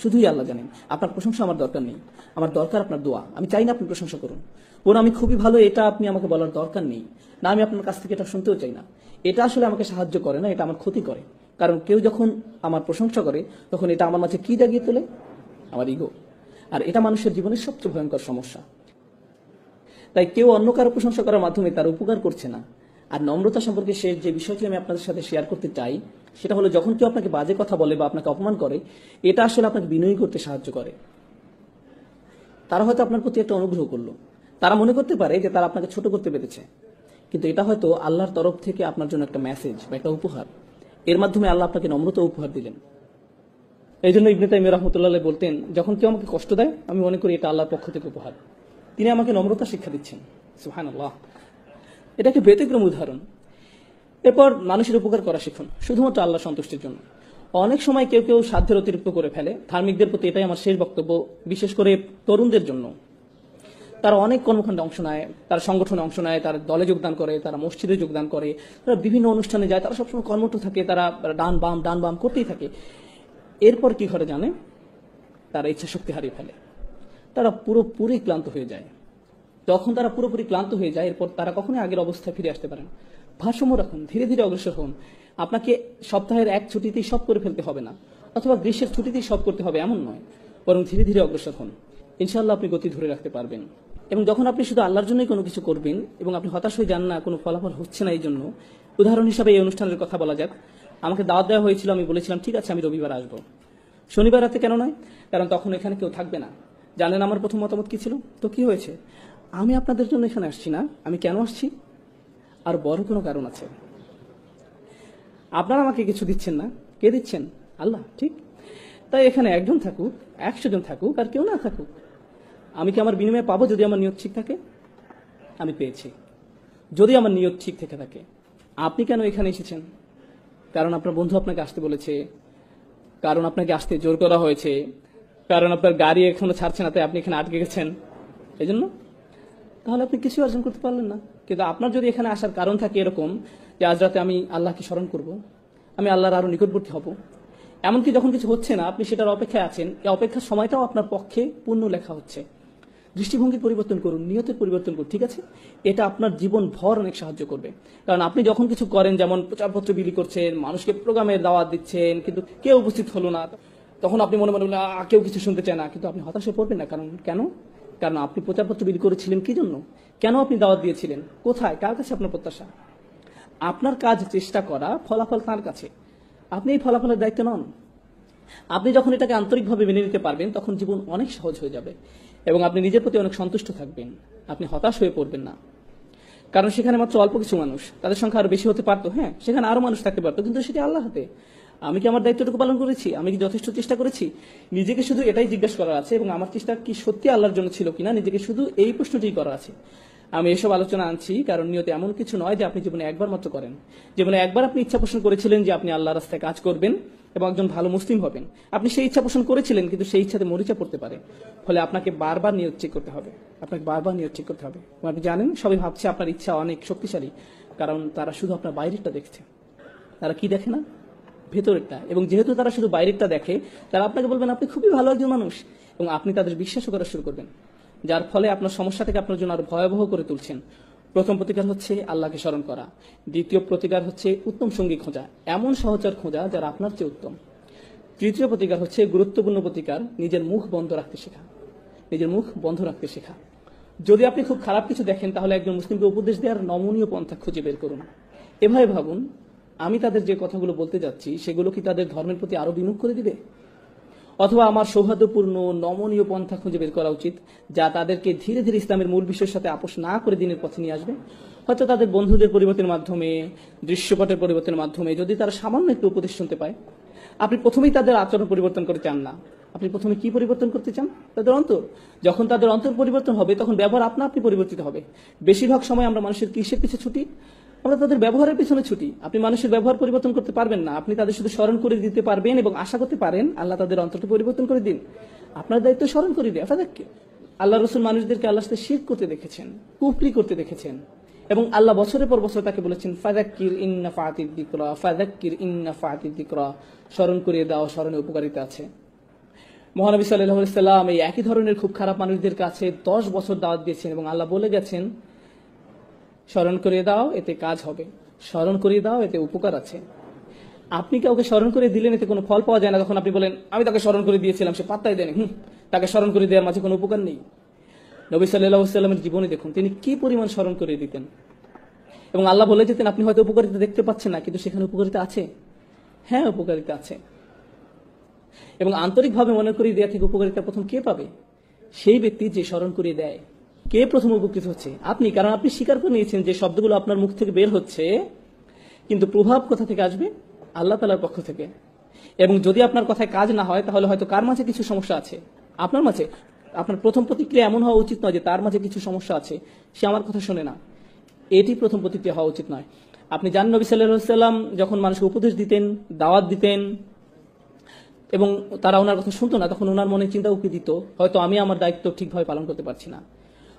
শুধুই আল্লাহ জানেন। আপনার প্রশংসা আমার দরকার নেই, আমার দরকার আপনার দোয়া। আমি চাই না আপনি প্রশংসা করুন, বরং আমি খুবই ভালো এটা আপনি আমাকে বলার দরকার নেই। না, আমি আপনার কাছ থেকে এটা শুনতেও চাই না। এটা আসলে আমাকে সাহায্য করে না, এটা আমার ক্ষতি করে। কারণ কেউ যখন আমার প্রশংসা করে, তখন এটা আমার মাঝে কি জাগিয়ে তোলে? আমার ইগো। আর এটা মানুষের জীবনের সবচেয়ে ভয়ঙ্কর সমস্যা। তাই কেউ অন্য কারো প্রশংসা করার মাধ্যমে তার উপকার করছে না। আর নম্রতা সম্পর্কে সে যে বিষয়টি আমি আপনাদের সাথে শেয়ার করতে চাই, সেটা হলো যখন কেউ আপনাকে বাজে কথা বলে বা আপনাকে অপমান করে, এটা আসলে আপনাকে বিনয়ী করতে সাহায্য করে। তারা হয়তো আপনার প্রতি একটা অনুগ্রহ করলো, তারা মনে করতে পারে যে তারা আপনাকে ছোট করতে পেরেছে, কিন্তু এটা হয়তো আল্লাহর তরফ থেকে আপনার জন্য একটা মেসেজ বা একটা উপহার। এর মাধ্যমে আল্লাহ আপনাকে নম্রতা উপহার দিলেন। এই জন্য ইবনে তাইমিয়া রাহমাতুল্লাহ আলাইহি বলতেন, যখন কেউ আমাকে কষ্ট দেয় আমি মনে করি এটা আল্লাহর পক্ষ থেকে উপহার, তিনি আমাকে নম্রতা শিক্ষা দিচ্ছেন। সুবহানাল্লাহ, এটা একটা ব্যতিক্রম উদাহরণ। এরপর মানুষের উপকার করা শিখুন, শুধুমাত্র আল্লাহ সন্তুষ্টির জন্য। অনেক সময় কেউ কেউ সাধ্যের অতিরিক্ত করে ফেলে। ধার্মিকদের প্রতি এটাই আমার শেষ বক্তব্য, বিশেষ করে তরুণদের জন্য। তারা অনেক কর্মকাণ্ডে অংশ নেয়, তারা সংগঠনে অংশ নেয়, তারা দলে যোগদান করে, তারা মসজিদে যোগদান করে, তারা বিভিন্ন অনুষ্ঠানে যায়, তারা সবসময় কর্মঠ থাকে, তারা ডান বাম করতেই থাকে। এরপর কি ঘটে জানে? তারা ইচ্ছা শক্তি হারিয়ে ফেলে, তারা পুরোপুরি ক্লান্ত হয়ে যায়। যখন তারা পুরোপুরি ক্লান্ত হয়ে যায়, এরপর তারা কখনোই আগের অবস্থায় ফিরে আসতে পারে না। ভারসাম্য রাখুন, ধীরে ধীরে অগ্রসর হন। আপনাকে সপ্তাহের এক ছুটিতেই সব করে ফেলতে হবে না, অথবা গ্রীষ্মের ছুটিতেই সব করতে হবে এমন নয়, বরং ধীরে ধীরে অগ্রসর হন। ইনশাআল্লাহ আপনি গতি ধরে রাখতে পারবেন। এবং যখন আপনি শুধু আল্লাহর জন্যই কোনো কিছু করবেন এবং আপনি হতাশ হয়ে যান না, কোনো ফলাফল হচ্ছে না, এই জন্য উদাহরণ হিসাবে এই অনুষ্ঠানের কথা বলা যাক। আমাকে দাওয়াত দেওয়া হয়েছিল, আমি বলেছিলাম ঠিক আছে আমি রবিবার আসবো। শনিবার রাতে কেন নয়? কারণ তখন এখানে কেউ থাকবে না। জানেন আমার প্রথম মতামত কি ছিল? তো কি হয়েছে? আমি আপনাদের জন্য এখানে আসছি না, আমি কেন আসছি? আর বড় কোনো কারণ আছে। আপনারা আমাকে কিছু দিচ্ছেন না, কে দিচ্ছেন? আল্লাহ, ঠিক। তাই এখানে একজন থাকুক, 100 জন থাকুক, আর কেউ না থাকুক, আমি কি আমার বিনিময়ে পাবো? যদি আমার নিয়ত ঠিক থাকে, আমি পেয়েছি। যদি আমার নিয়ত ঠিক থেকে থাকে। আপনি কেন এখানে এসেছেন? কারণ আপনার বন্ধু আপনাকে আসতে বলেছে, কারণ আপনাকে আসতে জোর করা হয়েছে, কারণ আপনার গাড়ি এখনো ছাড়ছে না, তাই আপনি এখানে আটকে গেছেন, এই জন্য? তাহলে আপনি কিছু অর্জন করতে পারলেন না। কিন্তু আপনার যদি এখানে আসার কারণ থাকে এরকম যে আজ রাতে আমি আল্লাহকে স্মরণ করব, আমি আল্লাহর আরো নিকটবর্তী হব, এমনকি যখন কিছু হচ্ছে না আপনি সেটার অপেক্ষায় আছেন, এই অপেক্ষার সময়টাও আপনার পক্ষে পুণ্য লেখা হচ্ছে। দৃষ্টিভঙ্গি পরিবর্তন করুন, নিয়তের পরিবর্তন করুন, ঠিক আছে? এটা আপনার জীবন ভর অনেক সাহায্য করবে। কারণ আপনি যখন কিছু করেন, যেমন প্রচারপত্র বিলি করছেন, মানুষকে প্রোগ্রামের দাওয়াত দিচ্ছেন, কিন্তু কেউ উপস্থিত হলো না, তখন আপনি মনে মনে বললেন কেউ কিছু শুনতে চায় না, কিন্তু আপনি হতাশ হয়ে পড়বেন না। কেন? কারণ আপনি প্রচারপত্র বিলি করেছিলেন কি জন্য? কেন আপনি দাওয়াত দিয়েছিলেন? কোথায়, কার কাছে আপনার প্রত্যাশা? আপনার কাজ চেষ্টা করা, ফলাফল তার কাছে। আপনি এই ফলাফলের দায়িত্ব নন। আপনি যখন এটাকে আন্তরিকভাবে মেনে নিতে পারবেন, তখন জীবন অনেক সহজ হয়ে যাবে এবং আপনি নিজের প্রতি অনেক সন্তুষ্ট থাকবেন। আপনি হতাশ হয়ে পড়বেন না। কারণ সেখানে মাত্র অল্প কিছু মানুষ, তাদের সংখ্যা আরো বেশি হতে পারতো, হ্যাঁ সেখানে আরো মানুষ থাকতে পারতো, কিন্তু সেটি আল্লাহ হাতে। আমি কি আমার দায়িত্বটুকু পালন করেছি? আমি কি যথেষ্ট চেষ্টা করেছি? নিজেকে শুধু এটাই জিজ্ঞাসা করার আছে, এবং আমার চেষ্টা কি সত্যি আল্লাহর জন্য ছিল কিনা, নিজেকে শুধু এই প্রশ্নটি করা আছে। আমি এসব আলোচনা আনছি কারণ নিয়ত এমন কিছু নয় যে আপনি জীবনে একবার মাত্র করেন। জীবনে একবার আপনি ইচ্ছা পোষণ করেছিলেন যে আপনি আল্লাহর রাস্তায় কাজ করবেন এবং একজন ভালো মুসলিম হবেন। আপনি সেই ইচ্ছা পোষণ করেছিলেন, কিন্তু সেই ইচ্ছাতে মরিচা পড়তে পারে। ফলে আপনাকে বারবার নিয়ত ঠিক করতে হবে, আপনাকে বারবার নিয়ত ঠিক করতে হবে। আপনি জানেন সবাই ভাবছে আপনার ইচ্ছা অনেক শক্তিশালী, কারণ তারা শুধু আপনার বাইরেরটা দেখছে, তারা কি দেখে না, ভেতরেরটা। এবং যেহেতু তারা শুধু বাইরেরটা দেখে, তারা আপনাকে বলবেন আপনি খুবই ভালো একজন মানুষ, এবং আপনি তাদের বিশ্বাসও করা শুরু করবেন, যার ফলে আপনার সমস্যাটাকে আপনার জন্য আরো ভয়াবহ করে তুলছেন। প্রথম প্রতিকার হচ্ছে আল্লাহকে স্মরণ করা। দ্বিতীয় প্রতিকার হচ্ছে উত্তম সঙ্গী খোঁজা, এমন সহচর খোঁজা যারা আপনার চেয়ে উত্তম। তৃতীয় প্রতিকার হচ্ছে গুরুত্বপূর্ণ প্রতিকার, নিজের মুখ বন্ধ রাখতে শেখা, নিজের মুখ বন্ধ রাখতে শেখা। যদি আপনি খুব খারাপ কিছু দেখেন, তাহলে একজন মুসলিমকে উপদেশ দেওয়ার নমনীয় পন্থা খুঁজে বের করুন। এভাবে ভাবুন, আমি তাদের যে কথাগুলো বলতে যাচ্ছি সেগুলো কি তাদের ধর্মের প্রতি আরো বিমুখ করে দিবে? অথবা আমার সৌহার্দ্যপূর্ণ নমনীয় পন্থা খুঁজে বের করা উচিত, যা তাদেরকে ধীরে ধীরে ইসলামের মূল বিষয়ের সাথে আপোষ না করে দিনের পথে নিয়ে আসবে। হয়তো তাদের বন্ধুদের পরিবর্তনের মাধ্যমে, দৃশ্যপটের পরিবর্তনের মাধ্যমে, যদি তারা সামান্য একটু উপদেশ শুনতে পায়। আপনি প্রথমেই তাদের আচরণ পরিবর্তন করতে চান না, আপনি প্রথমে কি পরিবর্তন করতে চান? তাদের অন্তর। যখন তাদের অন্তর পরিবর্তন হবে, তখন ব্যবহার আপনা আপনি পরিবর্তিত হবে। বেশিরভাগ সময় আমরা মানুষের কিসের পিছনে ছুটি? আমরা তাদের ব্যবহারের পিছনে ছুটি। আপনি মানুষের ব্যবহার পরিবর্তন করতে পারবেন না, আপনি তাদের শুধু স্মরণ করে দিতে পারবেন এবং আশা করতে পারেন আল্লাহ তাদের অন্তরটা পরিবর্তন করে দিন। আপনার দায়িত্ব স্মরণ করে দেওয়া। ফাদাক্কির। আল্লাহ রসুল মানুষদেরকে আল্লাহর সাথে শিরক করতে দেখেছেন, কুফরি করতে দেখেছেন, এবং আল্লাহ বছরের পর বছর তাকে বলেছেন ফাদাক্কির ইন্না ফাতিদ যিকরা, ফাদাক্কির ইন্না ফাতিদ যিকরা, স্মরণ করিয়ে দাও, স্মরণে উপকারিতা আছে। মহানবী সাল্লাল্লাহু আলাইহি সাল্লাম এই একই ধরনের খুব খারাপ মানুষদের কাছে 10 বছর দাওয়াত দিয়েছেন, এবং আল্লাহ বলে গেছেন স্মরণ করিয়ে দাও, এতে কাজ হবে, স্মরণ করিয়ে দাও, এতে উপকার আছে। আপনি কাউকে স্মরণ করে দিলেন, এতে কোনো ফল পাওয়া যায় না। তখন আপনি বলেন আমি তাকে স্মরণ করে দিয়েছিলাম, সে পাত্তাই দেয়নি, তাকে স্মরণ করে দেওয়ার মাঝে কোনো উপকার নেই। নবী সাল্লাল্লাহু আলাইহি সাল্লামের জীবনে দেখুন তিনি কি পরিমাণ স্মরণ করে দিতেন, এবং আল্লাহ বলে যেতেন আপনি হয়তো উপকারিতা দেখতে পাচ্ছেন না, কিন্তু সেখানে উপকারিতা আছে। হ্যাঁ, উপকারিতা আছে। এবং আন্তরিকভাবে মনে করিয়ে দেওয়া থেকে উপকারিতা প্রথম কে পাবে? সেই ব্যক্তি যে স্মরণ করিয়ে দেয়। কে প্রথম উপকৃত হচ্ছে? আপনি, কারণ আপনি স্বীকার করে নিয়েছেন যে শব্দগুলো আপনার মুখ থেকে বের হচ্ছে, কিন্তু প্রভাব কোথা থেকে আসবে? আল্লাহ তাআলার পক্ষ থেকে। এবং যদি আপনার কথায় কাজ না হয়, তাহলে হয়তো কার মাঝে কিছু সমস্যা আছে? আপনার মাঝে। আপনার প্রথম প্রতিক্রিয়া এমন হওয়া উচিত নয় যে তার মাঝে কিছু সমস্যা আছে, সে আমার কথা শোনে না। এটি প্রথম প্রতিক্রিয়া হওয়া উচিত নয়। আপনি জানেন নবী সাল্লাল্লাহু আলাইহি ওয়াসাল্লাম যখন মানুষকে উপদেশ দিতেন, দাওয়াত দিতেন, এবং তারা ওনার কথা শুনতো না, তখন ওনার মনে চিন্তা উকি দিত, হয়তো আমি আমার দায়িত্ব ঠিকভাবে পালন করতে পারছি না,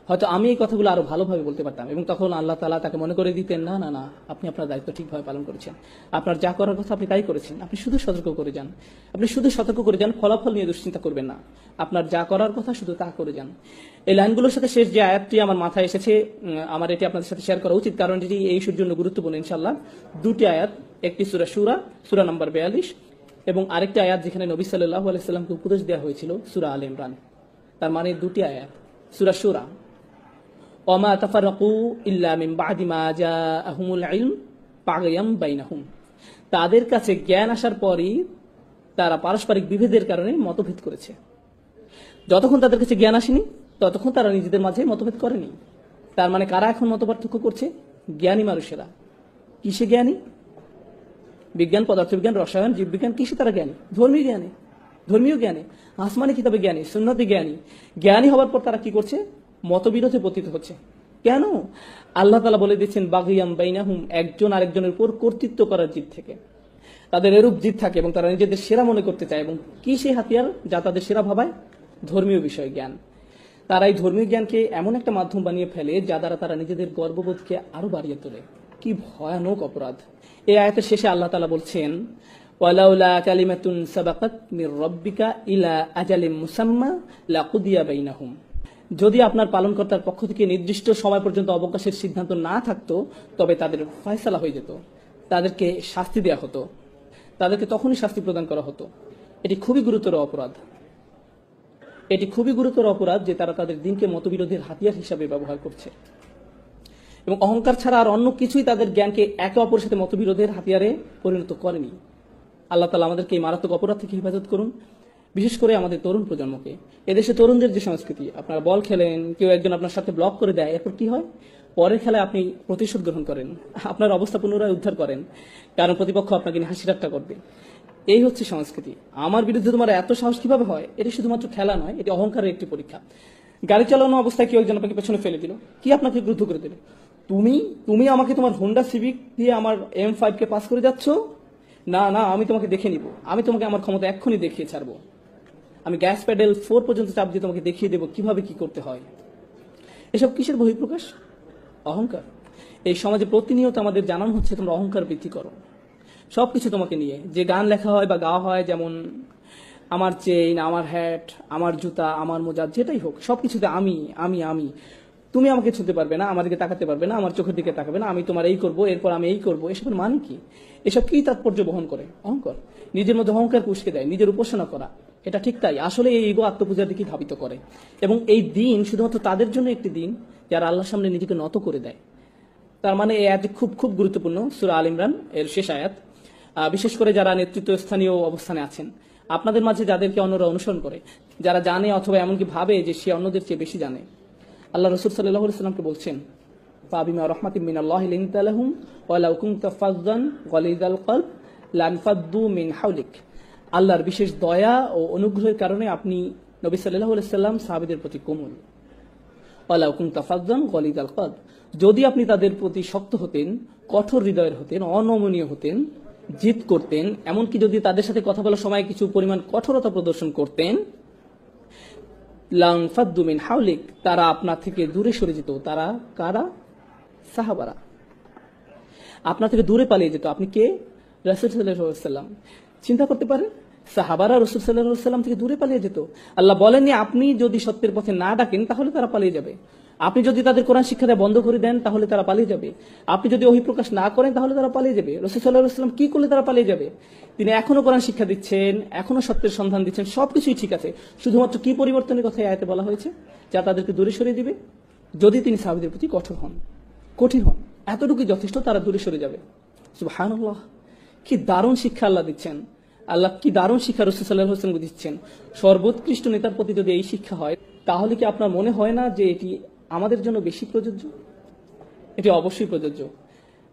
হয়তো আমি এই কথাগুলো আরো ভালোভাবে বলতে পারতাম। এবং তখন আল্লাহ তাআলা তাকে মনে করে দিতেন, না না না, আপনি আপনার দায়িত্ব ঠিকভাবে পালন করেছেন, আপনার যা করার কথা আপনি তাই করেছেন, আপনি শুধু সতর্ক করে যান, আপনি শুধু সতর্ক করে যান, ফলাফল নিয়ে দুশ্চিন্তা করবেন না, আপনার যা করার কথা শুধু তা করে যান। এই লাইনগুলোর সাথে শেষ যে আয়াতটি আমার মাথায় এসেছে, আমার এটি আপনাদের সাথে শেয়ার করা উচিত, কারণ এটি এই ইস্যুর জন্য গুরুত্বপূর্ণ। ইনশাআল্লাহ দুটি আয়াত, একটি সূরা শুরা, সূরা নম্বর 42, এবং আরেকটি আয়াত যেখানে নবী সাল্লাল্লাহু আলাইহি সাল্লামকে উপদেশ দেওয়া হয়েছিল, সূরা আলে ইমরান। তার মানে দুটি আয়াত, সূরা শুরা, ওয়ামা তাফারাকু ইল্লা মিন বাদি মা জাআহুমুল ইলম বাগয়াম বাইনাহুম, তাদের কাছে জ্ঞান আসার পরই তারা পারস্পরিক বিভেদের কারণে মতভেদ করেছে। যতক্ষণ তাদের কাছে জ্ঞান আসেনি, ততক্ষণ তারা নিজেদের মাঝে মতভেদ করেনি। তার মানে কারা এখন মতপার্থক্য করছে? জ্ঞানী মানুষেরা। কিসে জ্ঞানী? বিজ্ঞান, পদার্থবিজ্ঞান, রসায়ন, জীববিজ্ঞান, কিসে তারা জ্ঞানী? ধর্মীয় জ্ঞানে, ধর্মীয় জ্ঞানে, আসমানি কিতাবে জ্ঞানী, সুন্নতি জ্ঞানী। জ্ঞানী হওয়ার পর তারা কি করছে? মতবিরোধে পতিত হচ্ছে। কেন? আল্লাহ তাআলা বলে দিচ্ছেন বাগিয়াম বাইনাহুম, একজন আরেকজনের উপর কর্তৃত্ব করার জিদ থেকে। তাদের এরূপ জিদ থাকে এবং তারা নিজেদের সেরা মনে করতে চায়। এবং কি সেই হাতিয়ার যা তাদের সেরা ভাবায়? ধর্মীয় বিষয় জ্ঞান। তারা এই ধর্মীয় জ্ঞানকে এমন একটা মাধ্যম বানিয়ে ফেলে যা দ্বারা তারা নিজেদের গর্ববোধকে আরো বাড়িয়ে তোলে। কি ভয়ানক অপরাধ! এই আয়াতের শেষে আল্লাহ তাআলা বলছেন, ওয়ালাউলা কালিমাতুন সাবাকাত মির রাব্বিকা ইলা আজালিম মুসাম্মা লাকুদিয়া বাইনাহুম, যদি আপনার পালনকর্তার পক্ষ থেকে নির্দিষ্ট সময় পর্যন্ত অবকাশের সিদ্ধান্ত না থাকতো, তবে তাদের ফয়সালা হয়ে যেত, তাদেরকে শাস্তি দেয়া হতো, তাদেরকে তখনই শাস্তি প্রদান করা হতো। এটি খুবই গুরুতর অপরাধ। এটি খুবই গুরুতর অপরাধ যে তারা তাদের দিনকে মতবিরোধের হাতিয়ার হিসাবে ব্যবহার করছে। এবং অহংকার ছাড়া আর অন্য কিছুই তাদের জ্ঞানকে একে অপরের সাথে মতবিরোধের হাতিয়ারে পরিণত করেনি। আল্লাহ তাআলা আমাদেরকে এই মারাত্মক অপরাধ থেকে হেফাজত করুন, বিশেষ করে আমাদের তরুণ প্রজন্মকে। এদেশে তরুণদের যে সংস্কৃতি, আপনারা বল খেলেন, কেউ একজন আপনার সাথে ব্লক করে দেয়, এরপর কি হয়? পরের খেলায় আপনি প্রতিশোধ গ্রহণ করেন, আপনার অবস্থা পুনরায় উদ্ধার করেন, কারণ প্রতিপক্ষ আপনাকে নিয়ে হাসি ঠাট্টা করবে। এই হচ্ছে সংস্কৃতি। আমার বিরুদ্ধে তোমার এত সাহস কিভাবে হয়? এটি শুধুমাত্র খেলা নয়, এটি অহংকারের একটি পরীক্ষা। গাড়ি চালানো অবস্থায় কেউ একজন আপনাকে পেছনে ফেলে দিল, কি আপনাকে ক্রুদ্ধ করে দিল? তুমি আমাকে তোমার হোন্ডা সিভিক দিয়ে আমার M5 কে পাস করে যাচ্ছ? না না, আমি তোমাকে দেখে নিব, আমি তোমাকে আমার ক্ষমতা এক্ষুনি দেখিয়ে ছাড়বো, আমি গ্যাস প্যাডেল 4 পর্যন্ত চাপ দিয়ে তোমাকে দেখিয়ে দেবো কিভাবে কি করতে হয়। এসব কিসের বহিঃপ্রকাশ? অহংকার। এই সমাজে প্রতিনিয়ত আমাদের জানানো হচ্ছে তোমরা অহংকার বৃদ্ধি করো, সবকিছু তোমাকে নিয়ে। যে গান লেখা হয় বা গাওয়া হয়, যেমন আমার চেইন, আমার হ্যাট, আমার জুতা, আমার মোজা, যেটাই হোক, সবকিছুতে আমি আমি আমি। তুমি আমাকে ছুঁতে পারবে না, আমার দিকে তাকাতে পারবে না, আমার চোখের দিকে তাকাবে না, আমি তোমার এই করবো, এরপর আমি এই করবো। এসবের মানে কি? এসব কি তাৎপর্য বহন করে? অহংকার। নিজের মধ্যে অহংকার পুষকে দেয়, নিজের উপাসনা করা। এটা ঠিক তাই, আসলে এই ইগো আত্মপূজার দিকে ধাবিত করে। এবং এই দিন শুধুমাত্র তাদের জন্য একটি দিন যারা আল্লাহর সামনে নিজেকে নত করে দেয়। তার মানে এই আয়াত খুব খুব গুরুত্বপূর্ণ। সূরা আল ইমরান এর শেষ আয়াত। বিশেষ করে যারা নেতৃত্বস্থানীয় অবস্থানে আছেন, আপনাদের মাঝে যাদেরকে অন্যরা অনুসরণ করে, যারা জানে অথবা এমনকি ভাবে যে সে অন্যদের চেয়ে বেশি জানে, আল্লাহ রাসূল সাল্লাল্লাহু আলাইহি ওয়াসাল্লামকে বলছেন, ফাবিমা রাহমাতিম মিনাল্লাহি লিনতা লাহুম ওয়া লাউ কুনতা ফাযযান গালিযাল কলব লানফাদ্দু মিন হাওলিক। আল্লাহর বিশেষ দয়া ও অনুগ্রহের কারণে আপনি নবী সাল্লাল্লাহু আলাইহি ওয়াসাল্লাম সাহাবীদের প্রতি কোমল। ওয়া লাউ কুনতা ফাযযান গালিযাল কলব, যদি আপনি তাদের প্রতি শক্ত হতেন, কঠোর হৃদয়ের হতেন, অনমনীয় হতেন, জিদ করতেন, এমনকি যদি তাদের সাথে কথা বলার সময় কিছু পরিমাণ কঠোরতা প্রদর্শন করতেন, লানফাদ্দু মিন হাওলিক, তারা আপনার থেকে দূরে সরে যেত। তারা কারা? সাহাবারা। আপনার থেকে দূরে পালিয়ে যেত। আপনি কে? রাসূল সাল্লাল্লাহু আলাইহি ওয়াসাল্লাম। চিন্তা করতে পারেন, সাহাবারা রাসূল সাল্লাল্লাহু আলাইহি ওয়াসাল্লাম থেকে দূরে পালিয়ে যেত। আল্লাহ বলেননি আপনি যদি সত্যের পথে না ডাকেন তাহলে তারা পালিয়ে যাবে। আপনি যদি তাদের কোরআন শিক্ষা দেওয়া বন্ধ করে দেন তাহলে তারা পালিয়ে যাবে। আপনি যদি ওহী প্রকাশ না করেন তাহলে তারা পালিয়ে যাবে। রাসূল সাল্লাল্লাহু আলাইহি ওয়াসাল্লাম কি করলে তারা পালিয়ে যাবে? তিনি এখনো কোরআন শিক্ষা দিচ্ছেন, এখনো সত্যের সন্ধান দিচ্ছেন, সবকিছুই ঠিক আছে। শুধুমাত্র কি পরিবর্তনের কথা আয়াতে বলা হয়েছে? যা তাদেরকে দূরে সরিয়ে দিবে। যদি তিনি সাহাবীদের প্রতি কঠোর হন, কঠিন হন, এতটুকুই যথেষ্ট, তারা দূরে সরে যাবে। সুবহানাল্লাহ, কি দারুণ শিক্ষা আল্লাহ দিচ্ছেন। আল্লাহ কি দারুণ শিক্ষা রাসূল সাল্লাল্লাহু আলাইহি ওয়াসাল্লাম দিচ্ছেন। সর্বোৎকৃষ্ট নেতার প্রতি যদি এই শিক্ষা হয়, তাহলে কি আপনার মনে হয় না যে এটি আমাদের জন্য বেশি প্রযোজ্য? এটি অবশ্যই প্রযোজ্য।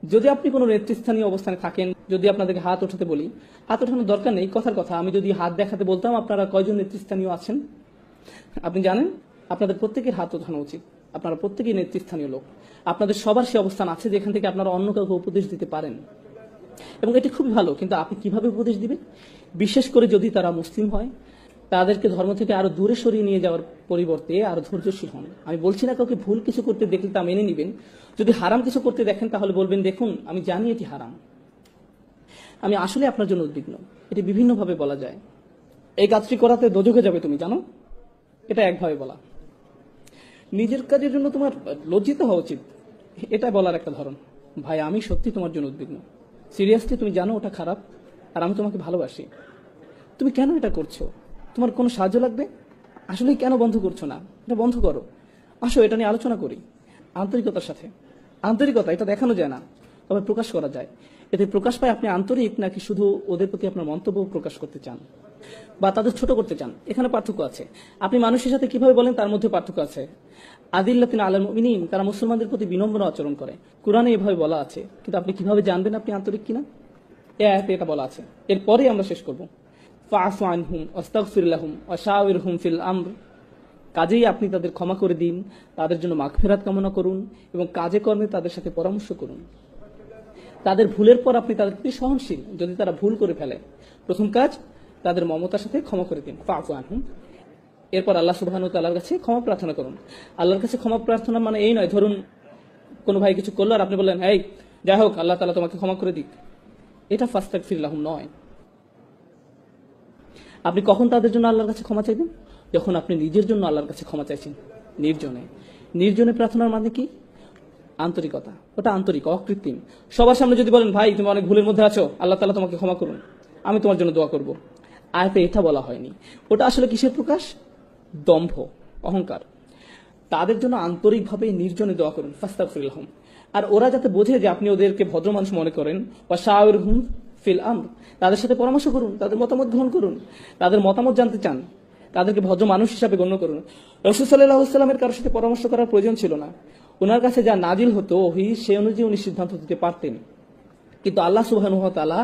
যদি আপনি কোনো নেতৃস্থানীয় অবস্থানে থাকেন, যদি আপনাদেরকে হাত ওঠাতে বলি, হাত ওঠানোর দরকার নেই, কথার কথা আমি যদি হাত দেখাতে বলতাম আপনারা কয়জন নেতৃস্থানীয় আছেন আপনি জানেন? আপনাদের প্রত্যেকের হাত ওঠানো উচিত। আপনারা প্রত্যেকেই নেতৃস্থানীয় লোক। আপনাদের সবার সে অবস্থান আছে যেখান থেকে আপনারা অন্য কাউকে উপদেশ দিতে পারেন, এবং এটি খুবই ভালো। কিন্তু আপনি কিভাবে উপদেশ দিবেন? বিশেষ করে যদি তারা মুসলিম হয়, তাদেরকে ধর্ম থেকে আরো দূরে সরিয়ে নিয়ে যাওয়ার পরিবর্তে আরো ধৈর্যশীল হন। আমি বলছি না কাউকে ভুল কিছু করতে দেখলে তা মেনে নিবেন। যদি হারাম কিছু করতে দেখেন তাহলে বলবেন, দেখুন আমি জানি এটি হারাম, আমি আসলে আপনার জন্য উদ্বিগ্ন। এটি বিভিন্নভাবে বলা যায়। এই কাজটি করাতে দোজখে যাবে তুমি জানো, এটা একভাবে বলা। নিজের কাজের জন্য তোমার লজ্জিত হওয়া উচিত, এটা বলার একটা ধরন। ভাই আমি সত্যি তোমার জন্য উদ্বিগ্ন, সিরিয়াসলি তুমি জানো ওটা খারাপ, আর আমি তোমাকে ভালোবাসি, তুমি কেন এটা করছো? তোমার কোনো সাহায্য লাগবে? আসলে কেন বন্ধ করছো না? এটা বন্ধ করো, আসো এটা নিয়ে আলোচনা করি আন্তরিকতার সাথে। আন্তরিকতা এটা দেখানো যায় না, তবে প্রকাশ করা যায়। এতে প্রকাশ পায় আপনি আন্তরিক নাকি শুধু ওদের প্রতি আপনার মন্তব্য প্রকাশ করতে চান বা তাদের ছোট করতে চান। এখানে পার্থক্য আছে। আপনি মানুষের সাথে কিভাবে বলেন তার মধ্যে পার্থক্য আছে। আদিল্লাতিন আলাল মুমিনিন, তারা মুসলমানদের প্রতি বিনম্র আচরণ করে, কোরআনে এভাবে বলা আছে। কিন্তু আপনি কিভাবে জানবেন আপনি আন্তরিক কিনা? এই আয়াতে এটা বলা আছে। এরপরে আমরা শেষ করব। ফাআফু আনহুম ওয়াস্তাগফির লাহুম ওয়াশাওিরহুম ফিল আমর, কাজেই আপনি তাদের ক্ষমা করে দিন, তাদের জন্য মাগফিরাত কামনা করুন এবং কাজে কর্মে তাদের সাথে পরামর্শ করুন। তাদের ভুলের পর আপনি তাদের প্রতি সহনশীল যদি তারা ভুল করে ফেলে। প্রথম কাজ, তাদের মমতার সাথে ক্ষমা করে দিন, ফাআফু আনহুম। এরপর আল্লাহ সুবহানাহু ওয়া তাআলার কাছে ক্ষমা প্রার্থনা করুন। আল্লাহর কাছে ক্ষমা প্রার্থনা মানে এই নয়, ধরুন কোনো ভাই কিছু করলো আর আপনি বললেন, এই যাই হোক আল্লাহ তাআলা তোমাকে ক্ষমা করে দিক, এটা ফাস্তাগফির লাহুম নয়। আপনি কখন তাদের জন্য আল্লাহর কাছে ক্ষমা চাইবেন? যখন আপনি নিজের জন্য আল্লাহর কাছে ক্ষমা চাইছেন, নির্জনে। নির্জনে প্রার্থনার মানে কি? আন্তরিকতা, ওটা আন্তরিক, অকৃত্রিম। সবার সামনে যদি বলেন, ভাই তুমি অনেক ভুলের মধ্যে আছো, আল্লাহ তাআলা তোমাকে ক্ষমা করুন, আমি তোমার জন্য দোয়া করব, আয়াতে এটা বলা হয়নি। ওটা আসলে কিসের প্রকাশ? দম্ভ, অহংকার। তাদের জন্য আন্তরিকভাবে নির্জনে দোয়া করুন, ফাস্তাগফির লাহুম। আর ওরা যাতে বোঝে যে আপনি ওদেরকে ভদ্র মানুষ মনে করেন, ওয়াশাওিরহুম ফিল আমর, তাদের সাথে পরামর্শ করুন, তাদের মতামত গ্রহণ করুন, তাদের মতামত জানতে চান, তাদেরকে ভদ্র মানুষ হিসাবে গণ্য করুন। রাসূল সাল্লাল্লাহু আলাইহি ওয়াসাল্লামের কারোর সাথে পরামর্শ করার প্রয়োজন ছিল না। ওনার কাছে যা নাজিল হতো ওহী, সে অনুযায়ী উনি সিদ্ধান্ত দিতে পারতেন। কিন্তু আল্লাহ সুবহানাহু ওয়া তাআলা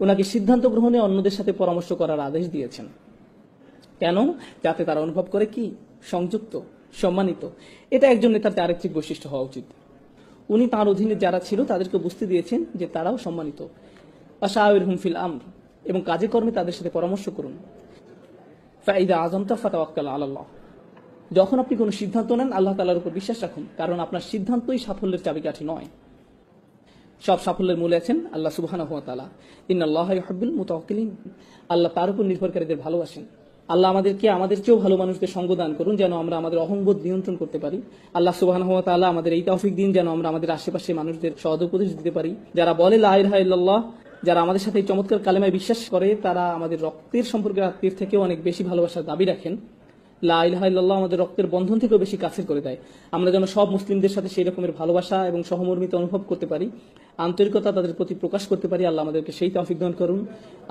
ওনাকে সিদ্ধান্ত গ্রহণে অন্যদের সাথে পরামর্শ করার আদেশ দিয়েছেন। কেন? যাতে তারা অনুভব করে কি সংযুক্ত, সম্মানিত। এটা একজন নেতার চারিত্রিক বৈশিষ্ট্য হওয়া উচিত। উনি তাঁর অধীনে যারা ছিল তাদেরকে বুঝতে দিয়েছেন যে তারাও সম্মানিত। ওয়াশাওিরহুম ফিল আমর, এবং কাজে কর্মে তাদের সাথে পরামর্শ করুন। ফাইদা আযমতা ফাতাওয়াক্কাল আলাল্লাহ, যখন আপনি কোনো সিদ্ধান্ত নেন আল্লাহ তাআলার উপর বিশ্বাস রাখুন, কারণ আপনার সিদ্ধান্তই সাফল্যের চাবিকাঠি নয়। সব সাফল্যের মূলে আছেন আল্লাহ সুবহানাহু ওয়া তাআলা। ইন্নাল্লাহা ইউহিব্বুল মুতাওয়াক্কিলিন, আল্লাহ তার উপর নির্ভরকারীদের ভালোবাসেন। আল্লাহ আমাদেরকে আমাদের চেয়েও ভালো মানুষদের সঙ্গ দান করুন, যেন আমরা আমাদের অহংবোধ নিয়ন্ত্রণ করতে পারি। আল্লাহ সুবহানাহু ওয়া তাআলা আমাদের এই তৌফিক দিন যেন আমরা আমাদের আশেপাশে মানুষদের সদুপদেশ দিতে পারি। যারা বলে লা ইলাহা ইল্লাল্লাহ, যারা আমাদের সাথে এই চমৎকার কালেমায় বিশ্বাস করে, তারা আমাদের রক্তের সম্পর্কের আত্মীয়ের থেকেও অনেক বেশি ভালোবাসার দাবি রাখেন। লা ইলাহা ইল্লাল্লাহ আমাদের রক্তের বন্ধন থেকেও বেশি কাছের করে দেয়। আমরা যেন সব মুসলিমদের সাথে সেই রকমের ভালোবাসা এবং সহমর্মিতা অনুভব করতে পারি, আন্তরিকতা তাদের প্রতি প্রকাশ করতে পারি। আল্লাহ আমাদেরকে সেই তৌফিক দান করুন,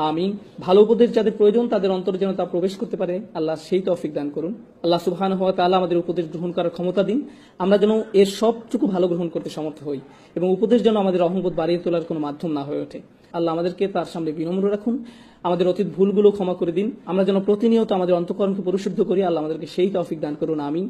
আমিন। ভালো উপদেশ যাদের প্রয়োজন তাদের অন্তরে যেন তা প্রবেশ করতে পারে, আল্লাহ সেই তৌফিক দান করুন। আল্লাহ সুবহানাহু ওয়া তাআলা আমাদের উপদেশ গ্রহণ করার ক্ষমতা দিন, আমরা যেন এর সবটুকু ভালো গ্রহণ করতে সমর্থ হই, এবং উপদেশ যেন আমাদের অহংবোধ বাড়িয়ে তোলার কোনো মাধ্যম না হয়ে ওঠে। আল্লাহ আমাদেরকে তার সামনে বিনম্র রাখুন, আমাদের অতীত ভুলগুলো ক্ষমা করে দিন, আমরা যেন প্রতিনিয়ত আমাদের অন্তঃকরণকে পরিশুদ্ধ করি। আল্লাহ আমাদেরকে সেই তৌফিক দান করুন, আমিন।